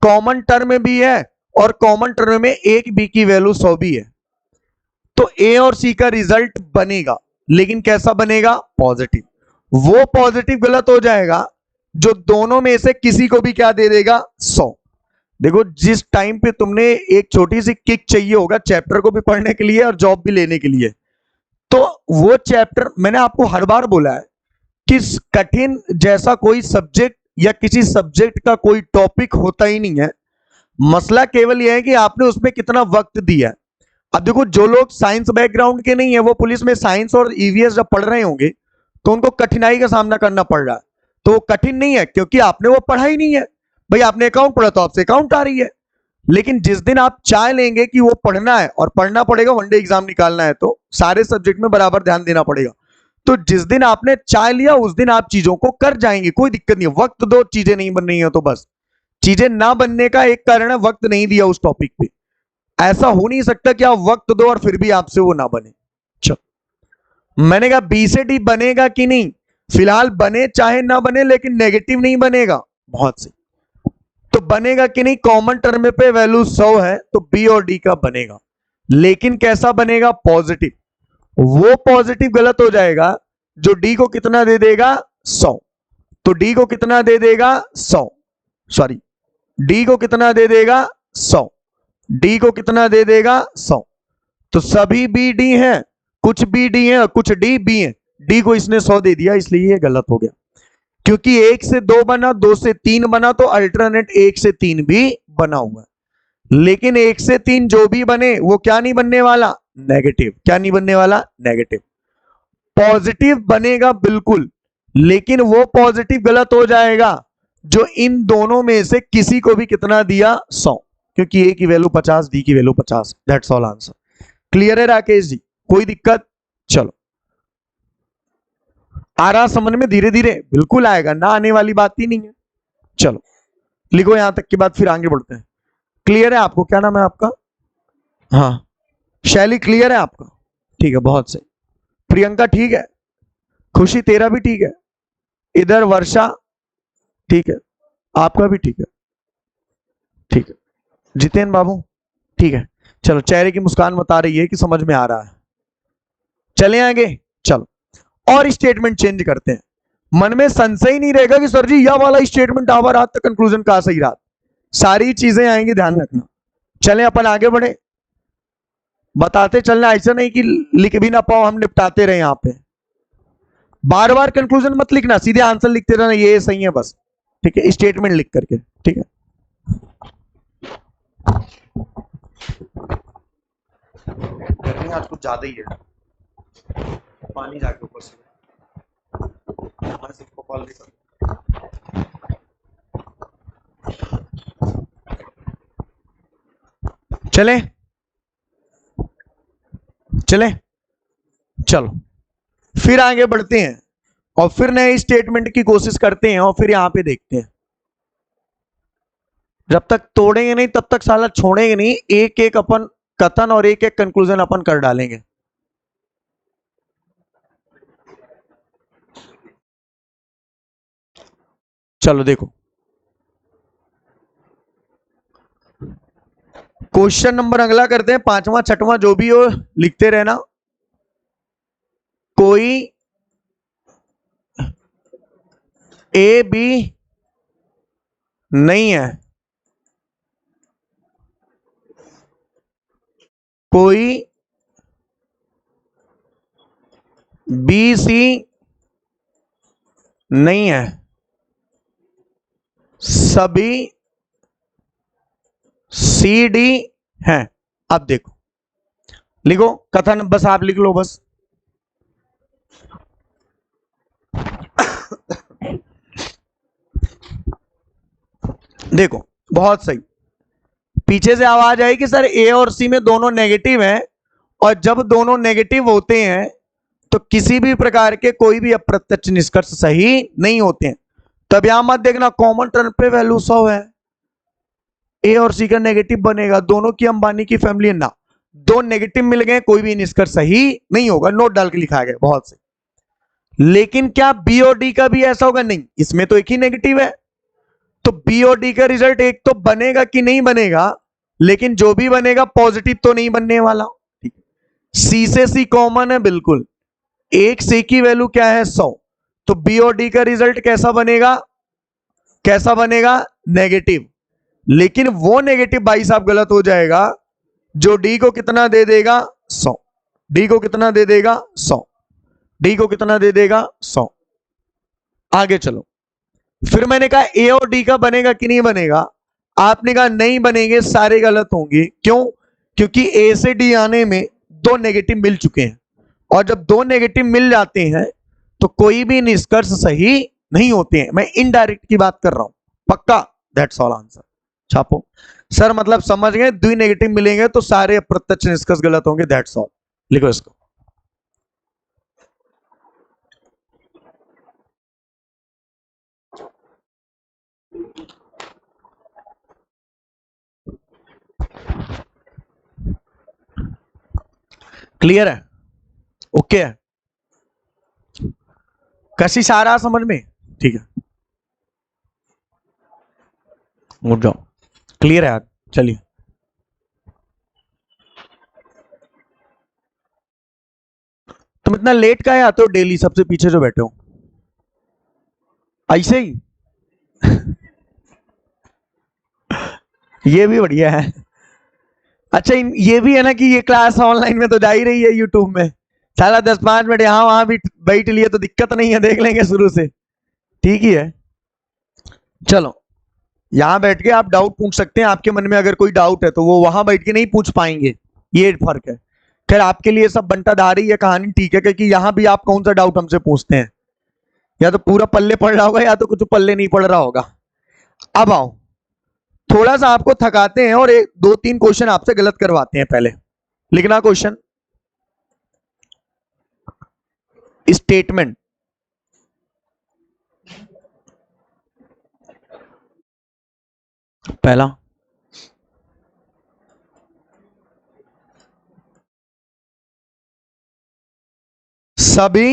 कॉमन टर्म भी है और कॉमन टर्म में एक बी की वैल्यू 100 भी है, तो ए और सी का रिजल्ट बनेगा, लेकिन कैसा बनेगा? पॉजिटिव। वो पॉजिटिव गलत हो जाएगा जो दोनों में से किसी को भी क्या दे देगा 100। देखो जिस टाइम पे तुमने एक छोटी सी किक चाहिए होगा चैप्टर को भी पढ़ने के लिए और जॉब भी लेने के लिए, तो वो चैप्टर मैंने आपको हर बार बोला है कि कठिन जैसा कोई सब्जेक्ट या किसी सब्जेक्ट का कोई टॉपिक होता ही नहीं है। मसला केवल यह है कि आपने उसमें कितना वक्त दिया है। अब देखो जो लोग साइंस बैकग्राउंड के नहीं है वो पुलिस में साइंस और ईवीएस जब पढ़ रहे होंगे तो उनको कठिनाई का सामना करना पड़ रहा है, तो वो कठिन नहीं है क्योंकि आपने वो पढ़ा ही नहीं है। भाई आपने अकाउंट पढ़ा तो आपसे अकाउंट आ रही है, लेकिन जिस दिन आप चाह लेंगे कि वो पढ़ना है और पढ़ना पड़ेगा, वनडे एग्जाम निकालना है तो सारे सब्जेक्ट में बराबर ध्यान देना पड़ेगा, तो जिस दिन आपने चाह लिया उस दिन आप चीजों को कर जाएंगे, कोई दिक्कत नहीं है। वक्त दो, चीजें नहीं बन रही है तो बस। चीजें ना बनने का एक कारण है वक्त नहीं दिया उस टॉपिक पे। ऐसा हो नहीं सकता कि आप वक्त दो और फिर भी आपसे वो ना बने। चलो मैंने कहा बी से डी बनेगा कि नहीं, फिलहाल बने चाहे ना बने लेकिन नेगेटिव नहीं बनेगा। बहुत से तो बनेगा कि नहीं, कॉमन टर्म पे वैल्यू 100 है तो बी और डी का बनेगा, लेकिन कैसा बनेगा पॉजिटिव। वो पॉजिटिव गलत हो जाएगा जो डी को कितना दे देगा 100। तो डी को कितना दे देगा 100, सॉरी डी को कितना दे देगा 100, डी को कितना दे देगा 100। तो सभी बी डी हैं, कुछ बी डी हैं और कुछ डी बी हैं। डी को इसने 100 दे दिया इसलिए ये गलत हो गया, क्योंकि 1 से 2 बना, 2 से 3 बना तो अल्टरनेट 1 से 3 भी बना हुआ है। लेकिन 1 से 3 जो भी बने वो क्या नहीं बनने वाला, नेगेटिव। क्या नहीं बनने वाला, नेगेटिव। पॉजिटिव बनेगा बिल्कुल, लेकिन वो पॉजिटिव गलत हो जाएगा जो इन दोनों में से किसी को भी कितना दिया 100, क्योंकि ए की वैल्यू 50, डी की value 50। That's all answer. Clear है राकेश जी, कोई दिक्कत? चलो आ रहा समझ में धीरे धीरे, बिल्कुल आएगा, ना आने वाली बात ही नहीं है। चलो लिखो यहां तक की बात, फिर आगे बढ़ते हैं। क्लियर है आपको? क्या नाम है आपका? हाँ शैली, क्लियर है आपका? ठीक है, बहुत सही। प्रियंका ठीक है, खुशी तेरा भी ठीक है, इधर वर्षा ठीक है, आपका भी ठीक है, ठीक है, जितेन बाबू ठीक है। चलो चेहरे की मुस्कान बता रही है कि समझ में आ रहा है। चले आगे, चलो और स्टेटमेंट चेंज करते हैं। मन में संशय ही नहीं रहेगा कि सर जी यह वाला स्टेटमेंट आवा रात तक कंक्लूजन कहां सही रहा, सारी चीजें आएंगी, ध्यान रखना। चले अपन आगे बढ़े, बताते चलना, ऐसा नहीं कि लिख भी ना पाओ, हम निपटाते रहे। यहां पे बार बार कंक्लूजन मत लिखना, सीधे आंसर लिखते रहना, ये सही है बस, ठीक है, स्टेटमेंट लिख करके, ठीक है। गर्मी आज कुछ ज्यादा ही है, पानी जाके ऊपर से कॉल भी कर। चले चले, चलो फिर आगे बढ़ते हैं और फिर नए स्टेटमेंट की कोशिश करते हैं और फिर यहां पे देखते हैं। जब तक तोड़ेंगे नहीं तब तक साला छोड़ेंगे नहीं, एक एक अपन कथन और एक एक कंक्लूजन अपन कर डालेंगे। चलो देखो क्वेश्चन नंबर अगला करते हैं, 5वां 6वां जो भी हो लिखते रहना। कोई ए बी नहीं है, कोई बी सी नहीं है, सभी सी डी है। अब देखो लिखो कथन, बस आप लिख लो बस। देखो बहुत सही, पीछे से आवाज आई कि सर ए और सी में दोनों नेगेटिव हैं, और जब दोनों नेगेटिव होते हैं तो किसी भी प्रकार के कोई भी अप्रत्यक्ष निष्कर्ष सही नहीं होते हैं। तब यहां मत देखना कॉमन टर्म पे वैल्यू 100 है, ए और सी का नेगेटिव बनेगा, दोनों की अंबानी की फैमिली ना, दो नेगेटिव मिल गए, कोई भी निष्कर्ष सही नहीं होगा, नोट डाल के लिखा गया, बहुत सही। लेकिन क्या बी और डी का भी ऐसा होगा? नहीं, इसमें तो एक ही नेगेटिव है, तो बी और डी का रिजल्ट एक तो बनेगा कि नहीं बनेगा, लेकिन जो भी बनेगा पॉजिटिव तो नहीं बनने वाला। सी से सी कॉमन है बिल्कुल, एक सी की वैल्यू क्या है 100, तो बी और डी का रिजल्ट कैसा बनेगा, कैसा बनेगा, नेगेटिव। लेकिन वो नेगेटिव भाई साहब गलत हो जाएगा जो डी को कितना दे देगा 100, डी को कितना दे देगा 100, डी को कितना दे देगा 100। आगे चलो, फिर मैंने कहा ए और डी का बनेगा कि नहीं बनेगा, आपने कहा नहीं बनेंगे, सारे गलत होंगे। क्यों? क्योंकि ए से डी आने में दो नेगेटिव मिल चुके हैं, और जब दो नेगेटिव मिल जाते हैं तो कोई भी निष्कर्ष सही नहीं होते हैं। मैं इनडायरेक्ट की बात कर रहा हूं, पक्का? That's all answer. छापो सर, मतलब समझ गए, दो नेगेटिव मिलेंगे तो सारे अप्रत्यक्ष निष्कर्ष गलत होंगे, दैट्स ऑल। लिखो इसको। क्लियर है? ओके है? कशिश आ रहा समझ में? ठीक है, उठ जाओ। क्लियर है? चलिए, तुम इतना लेट काहे आते हो डेली, सबसे पीछे जो बैठे हो? ऐसे ही ये भी बढ़िया है। अच्छा, ये भी है ना कि ये क्लास ऑनलाइन में तो जा ही रही है यूट्यूब में, साला 10-5 मिनट यहाँ वहां भी बैठ लिए तो दिक्कत नहीं है, देख लेंगे शुरू से, ठीक ही है। चलो, यहां बैठ के आप डाउट पूछ सकते हैं, आपके मन में अगर कोई डाउट है तो वो वहां बैठ के नहीं पूछ पाएंगे, ये फर्क है। खैर, आपके लिए सब बंटाधारी है कहानी, ठीक है, क्योंकि यहां भी आप कौन सा डाउट हमसे पूछते हैं, या तो पूरा पल्ले पड़ रहा होगा या तो कुछ पल्ले नहीं पड़ रहा होगा। अब आओ, थोड़ा सा आपको थकाते हैं और एक 2-3 क्वेश्चन आपसे गलत करवाते हैं। पहले लिखना क्वेश्चन, स्टेटमेंट। पहला, सभी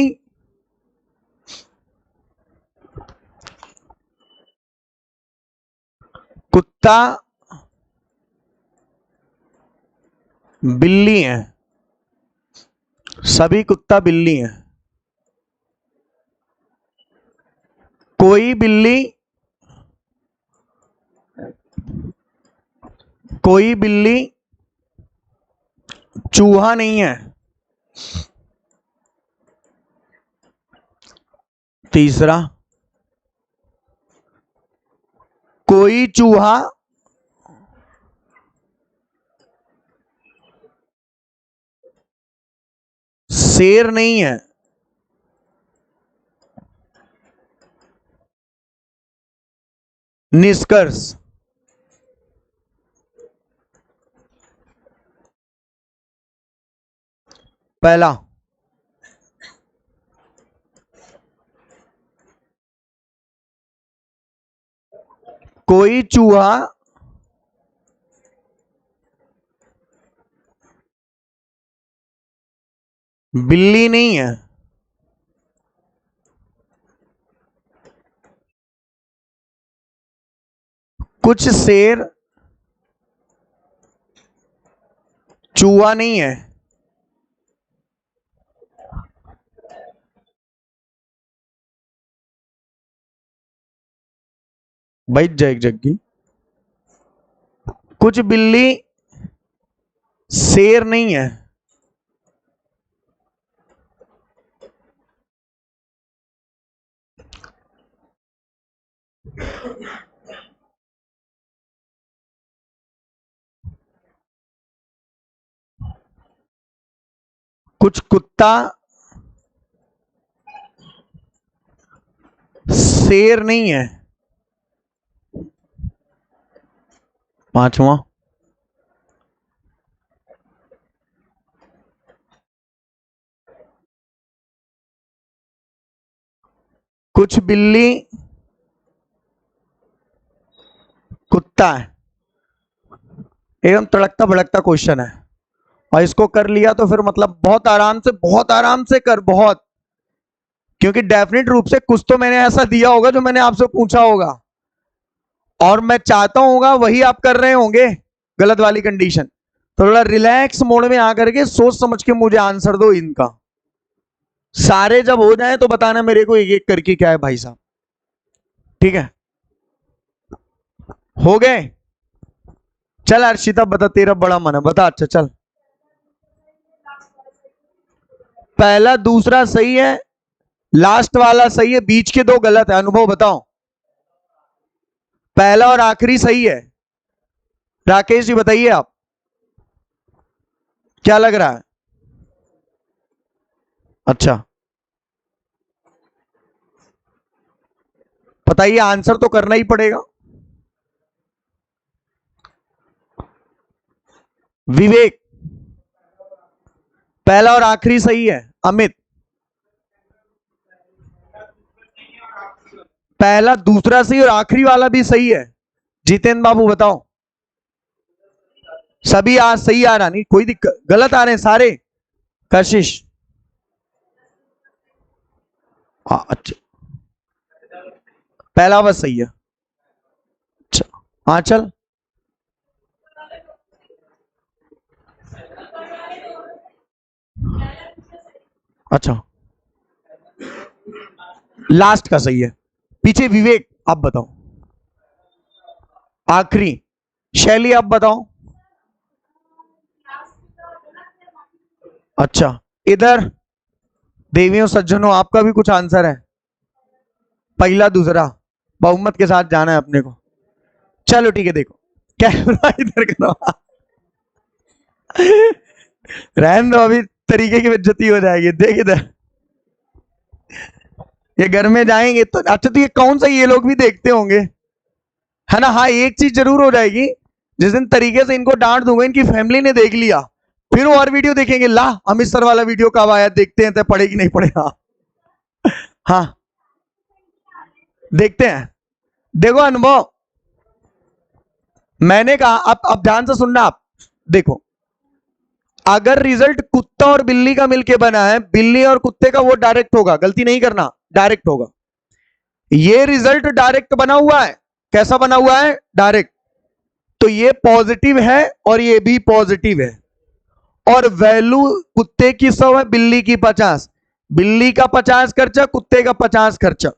कुत्ता बिल्ली हैं, सभी कुत्ता बिल्ली हैं, कोई बिल्ली चूहा नहीं है। तीसरा, कोई चूहा शेर नहीं है। निष्कर्ष, पहला, कोई चूहा बिल्ली नहीं है। कुछ शेर चूहा नहीं है। भाई जय जग्गी, कुछ बिल्ली शेर नहीं है। कुछ कुत्ता शेर नहीं है। पांचवा, कुछ बिल्ली कुत्ता है। एकदम तड़कता भड़कता क्वेश्चन है, और इसको कर लिया तो फिर मतलब बहुत आराम से कर, बहुत, क्योंकि डेफिनेट रूप से कुछ तो मैंने ऐसा दिया होगा जो मैंने आपसे पूछा होगा, और मैं चाहता हूंगा वही आप कर रहे होंगे, गलत वाली कंडीशन। तो थोड़ा रिलैक्स मोड में आकर के सोच समझ के मुझे आंसर दो इनका, सारे जब हो जाए तो बताना मेरे को एक एक करके क्या है भाई साहब, ठीक है? हो गए? चल अर्शिता बता, तेरा बड़ा मन है, बता। अच्छा चल, पहला दूसरा सही है, लास्ट वाला सही है, बीच के दो गलत है। अनुभव बताओ। पहला और आखिरी सही है। राकेश जी बताइए आप, क्या लग रहा है? अच्छा बताइए, आंसर तो करना ही पड़ेगा। विवेक, पहला और आखिरी सही है। अमित, पहला दूसरा सही और आखिरी वाला भी सही है। जितेंद्र बाबू बताओ। सभी आज सही आ रहा, नहीं कोई दिक्कत, गलत आ रहे हैं सारे। कशिश, हाँ अच्छा, पहला बस सही है। अच्छा हाँ चल, अच्छा लास्ट का सही है। पीछे विवेक, आप बताओ। आखिरी शैली, आप बताओ। अच्छा, इधर देवियों सज्जनों, आपका भी कुछ आंसर है? पहला दूसरा, बहुमत के साथ जाना है अपने को। चलो ठीक है, देखो कैमरा इधर करो। रहने दो, अभी तरीके की बेइज्जती हो जाएगी। देख इधर, ये घर में जाएंगे तो अच्छा, तो ये कौन सा, ये लोग भी देखते होंगे है ना? हाँ एक चीज जरूर हो जाएगी, जिस दिन तरीके से इनको डांट दूंगा, इनकी फैमिली ने देख लिया, फिर वो और वीडियो देखेंगे, ला अमित सर वाला वीडियो कब आया, देखते हैं तो पड़ेगी नहीं पड़ेगा। हाँ देखते हैं। देखो अनुभव, मैंने कहा, अब ध्यान से सुनना आप। देखो, अगर रिजल्ट कुत्ता और बिल्ली का मिलके बना है, बिल्ली और कुत्ते का, वो डायरेक्ट होगा, गलती नहीं करना, डायरेक्ट होगा। ये रिजल्ट डायरेक्ट बना हुआ है। कैसा बना हुआ है? डायरेक्ट। तो ये पॉजिटिव है और ये भी पॉजिटिव है। और वैल्यू कुत्ते की 100 है, बिल्ली की 50। बिल्ली का 50 खर्चा, कुत्ते का 50 खर्चा।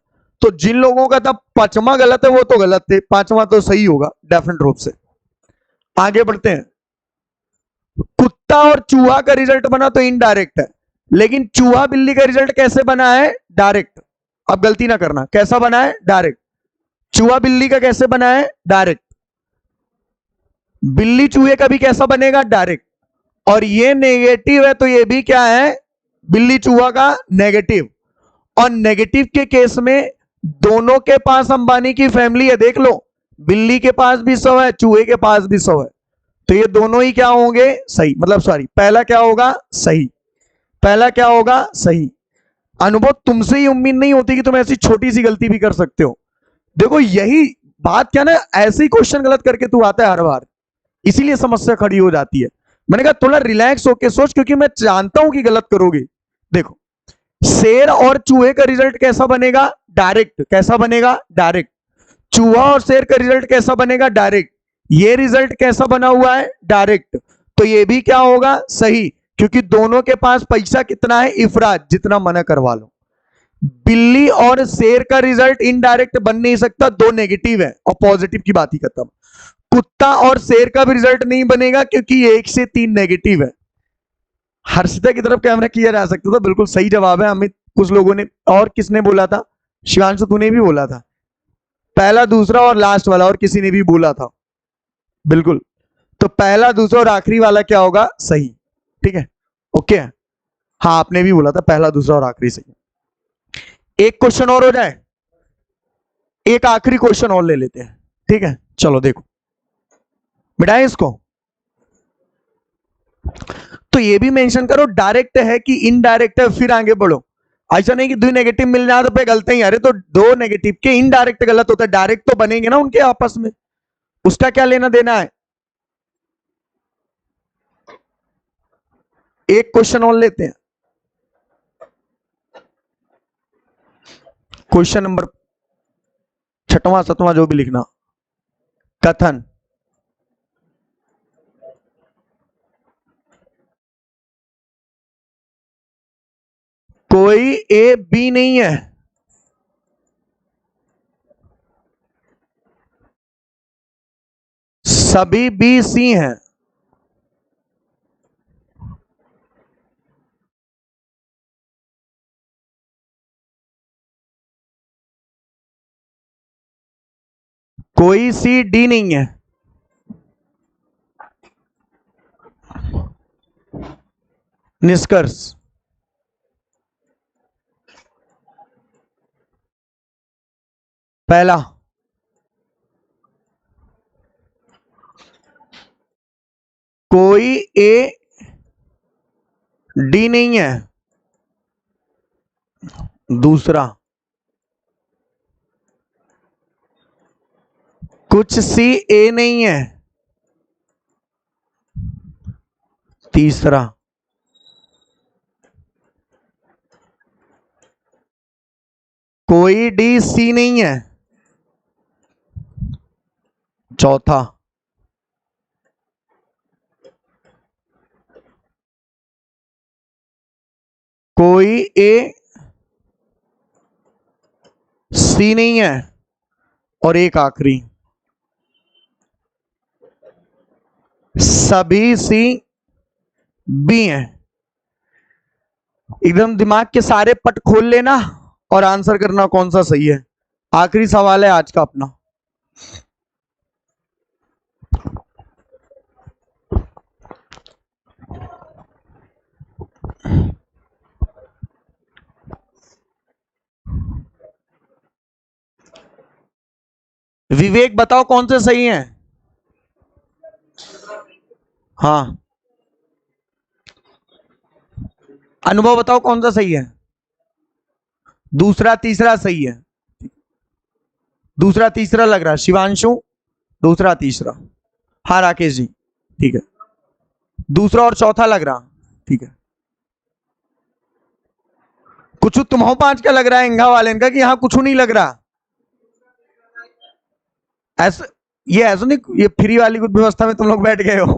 तो जिन लोगों का था पांचवा गलत है, वो तो गलत थे, पांचवा तो सही होगा डेफिनेट रूप से। आगे बढ़ते हैं। कुत्ता और चूहा का रिजल्ट बना तो इनडायरेक्ट है, लेकिन चूहा बिल्ली का रिजल्ट कैसे बना है? डायरेक्ट। अब गलती ना करना, कैसा बना है? डायरेक्ट। चूहा बिल्ली का कैसे बना है? डायरेक्ट। बिल्ली चूहे का भी कैसा बनेगा? डायरेक्ट। और ये नेगेटिव है, तो ये भी क्या है? बिल्ली चूहा का नेगेटिव। और नेगेटिव के केस में दोनों के पास अंबानी की फैमिली है, देख लो, बिल्ली के पास भी 100 है, चूहे के पास भी 100 है। तो ये दोनों ही क्या होंगे? सही। मतलब सॉरी, पहला क्या होगा? सही। पहला क्या होगा? सही। अनुभव, तुमसे ही उम्मीद नहीं होती कि तुम ऐसी छोटी सी गलती भी कर सकते हो। देखो यही बात, क्या ना, ऐसे ही क्वेश्चन गलत करके तू आता है हर बार, इसीलिए समस्या खड़ी हो जाती है। मैंने कहा थोड़ा रिलैक्स होके सोच, क्योंकि मैं जानता हूं कि गलत करोगे। देखो, शेर और चूहे का रिजल्ट कैसा बनेगा? डायरेक्ट। कैसा बनेगा? डायरेक्ट। चूहा और शेर का रिजल्ट कैसा बनेगा? डायरेक्ट। ये रिजल्ट कैसा बना हुआ है? डायरेक्ट। तो ये भी क्या होगा? सही, क्योंकि दोनों के पास पैसा कितना है? इफराज, जितना मना करवा लो। बिल्ली और शेर का रिजल्ट इनडायरेक्ट बन नहीं सकता, दो नेगेटिव है, और पॉजिटिव की बात ही खत्म। कुत्ता और शेर का भी रिजल्ट नहीं बनेगा, क्योंकि 1 से 3 नेगेटिव है। हर्षिता की तरफ कैमरा किया जा सकता था, बिल्कुल सही जवाब है। अमित, कुछ लोगों ने, और किसने बोला था? शिवांशु, तूने भी बोला था। पहला दूसरा और लास्ट वाला, और किसी ने भी बोला था, बिल्कुल। तो पहला दूसरा और आखिरी वाला क्या होगा? सही। ठीक है, ओके। हाँ आपने भी बोला था पहला दूसरा और आखिरी सही। एक क्वेश्चन और हो जाए, एक आखिरी क्वेश्चन और ले लेते हैं, ठीक है? चलो देखो, मिटाएं इसको। तो ये भी मेंशन करो डायरेक्ट है कि इनडायरेक्ट है, फिर आगे बढ़ो। ऐसा नहीं कि दो नेगेटिव मिल जाए तो पे गलत ही, अरे तो दो नेगेटिव के इनडायरेक्ट गलत होता है, डायरेक्ट तो बनेंगे ना उनके आपस में, उसका क्या लेना देना है? एक क्वेश्चन और लेते हैं, क्वेश्चन नंबर 6वां 7वां जो भी लिखना। कथन, कोई ए बी नहीं है, सभी बी सी हैं। कोई सी डी नहीं है। निष्कर्ष, पहला, कोई ए डी नहीं है। दूसरा, कुछ सी ए नहीं है। तीसरा, कोई डी सी नहीं है। चौथा, कोई ए सी नहीं है। और एक आखिरी, सभी सी बी हैं। एकदम दिमाग के सारे पट खोल लेना और आंसर करना कौन सा सही है। आखिरी सवाल है आज का अपना। विवेक बताओ कौन से सही हैं। हाँ, अनुभव बताओ कौन सा सही है। दूसरा तीसरा सही है। दूसरा तीसरा लग रहा है शिवांशु, दूसरा तीसरा। हाँ राकेश जी, ठीक है। दूसरा और चौथा लग रहा, ठीक है। कुछ तुम्हारा पांच का लग रहा है इंगा वाले का कि यहाँ कुछ नहीं लग रहा। ऐसा ये ऐसा नहीं, ये फ्री वाली कुछ व्यवस्था में तुम लोग बैठ गए हो।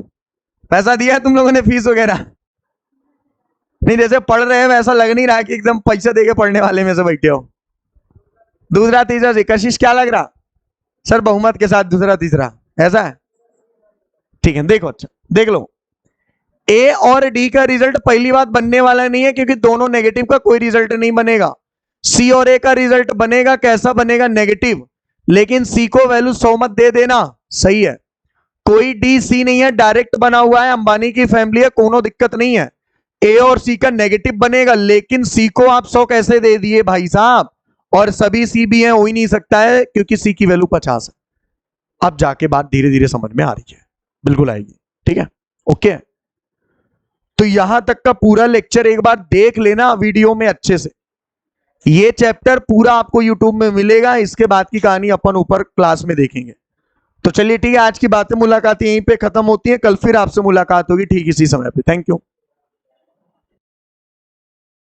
पैसा दिया है तुम लोगों ने, फीस वगैरह नहीं। जैसे पढ़ रहे हैं वैसा लग नहीं रहा कि एकदम पैसा देके पढ़ने वाले में से बैठे हो। दूसरा तीसरा से कशिश क्या लग रहा सर? बहुमत के साथ दूसरा तीसरा, ऐसा है, ठीक है। देखो, अच्छा देख लो, ए और डी का रिजल्ट पहली बात बनने वाला नहीं है, क्योंकि दोनों नेगेटिव का कोई रिजल्ट नहीं बनेगा। सी और ए का रिजल्ट बनेगा, कैसा बनेगा? नेगेटिव। लेकिन सी को वैल्यू 100 मत दे देना, सही है। कोई डी सी नहीं है, डायरेक्ट बना हुआ है, अंबानी की फैमिली है, कोनो दिक्कत नहीं है। ए और सी का नेगेटिव बनेगा, लेकिन सी को आप 100 कैसे दे दिए भाई साहब? और सभी सी भी हैं, हो ही नहीं सकता है, क्योंकि सी की वैल्यू 50 है। अब जाके बात धीरे धीरे समझ में आ रही है, बिल्कुल आएगी, ठीक है, ओके। तो यहां तक का पूरा लेक्चर एक बार देख लेना वीडियो में अच्छे से। ये चैप्टर पूरा आपको यूट्यूब में मिलेगा, इसके बाद की कहानी अपन ऊपर क्लास में देखेंगे। तो चलिए ठीक है, आज की बातें मुलाकातें यहीं पे खत्म होती हैं। कल फिर आपसे मुलाकात होगी ठीक इसी समय पे। Thank you.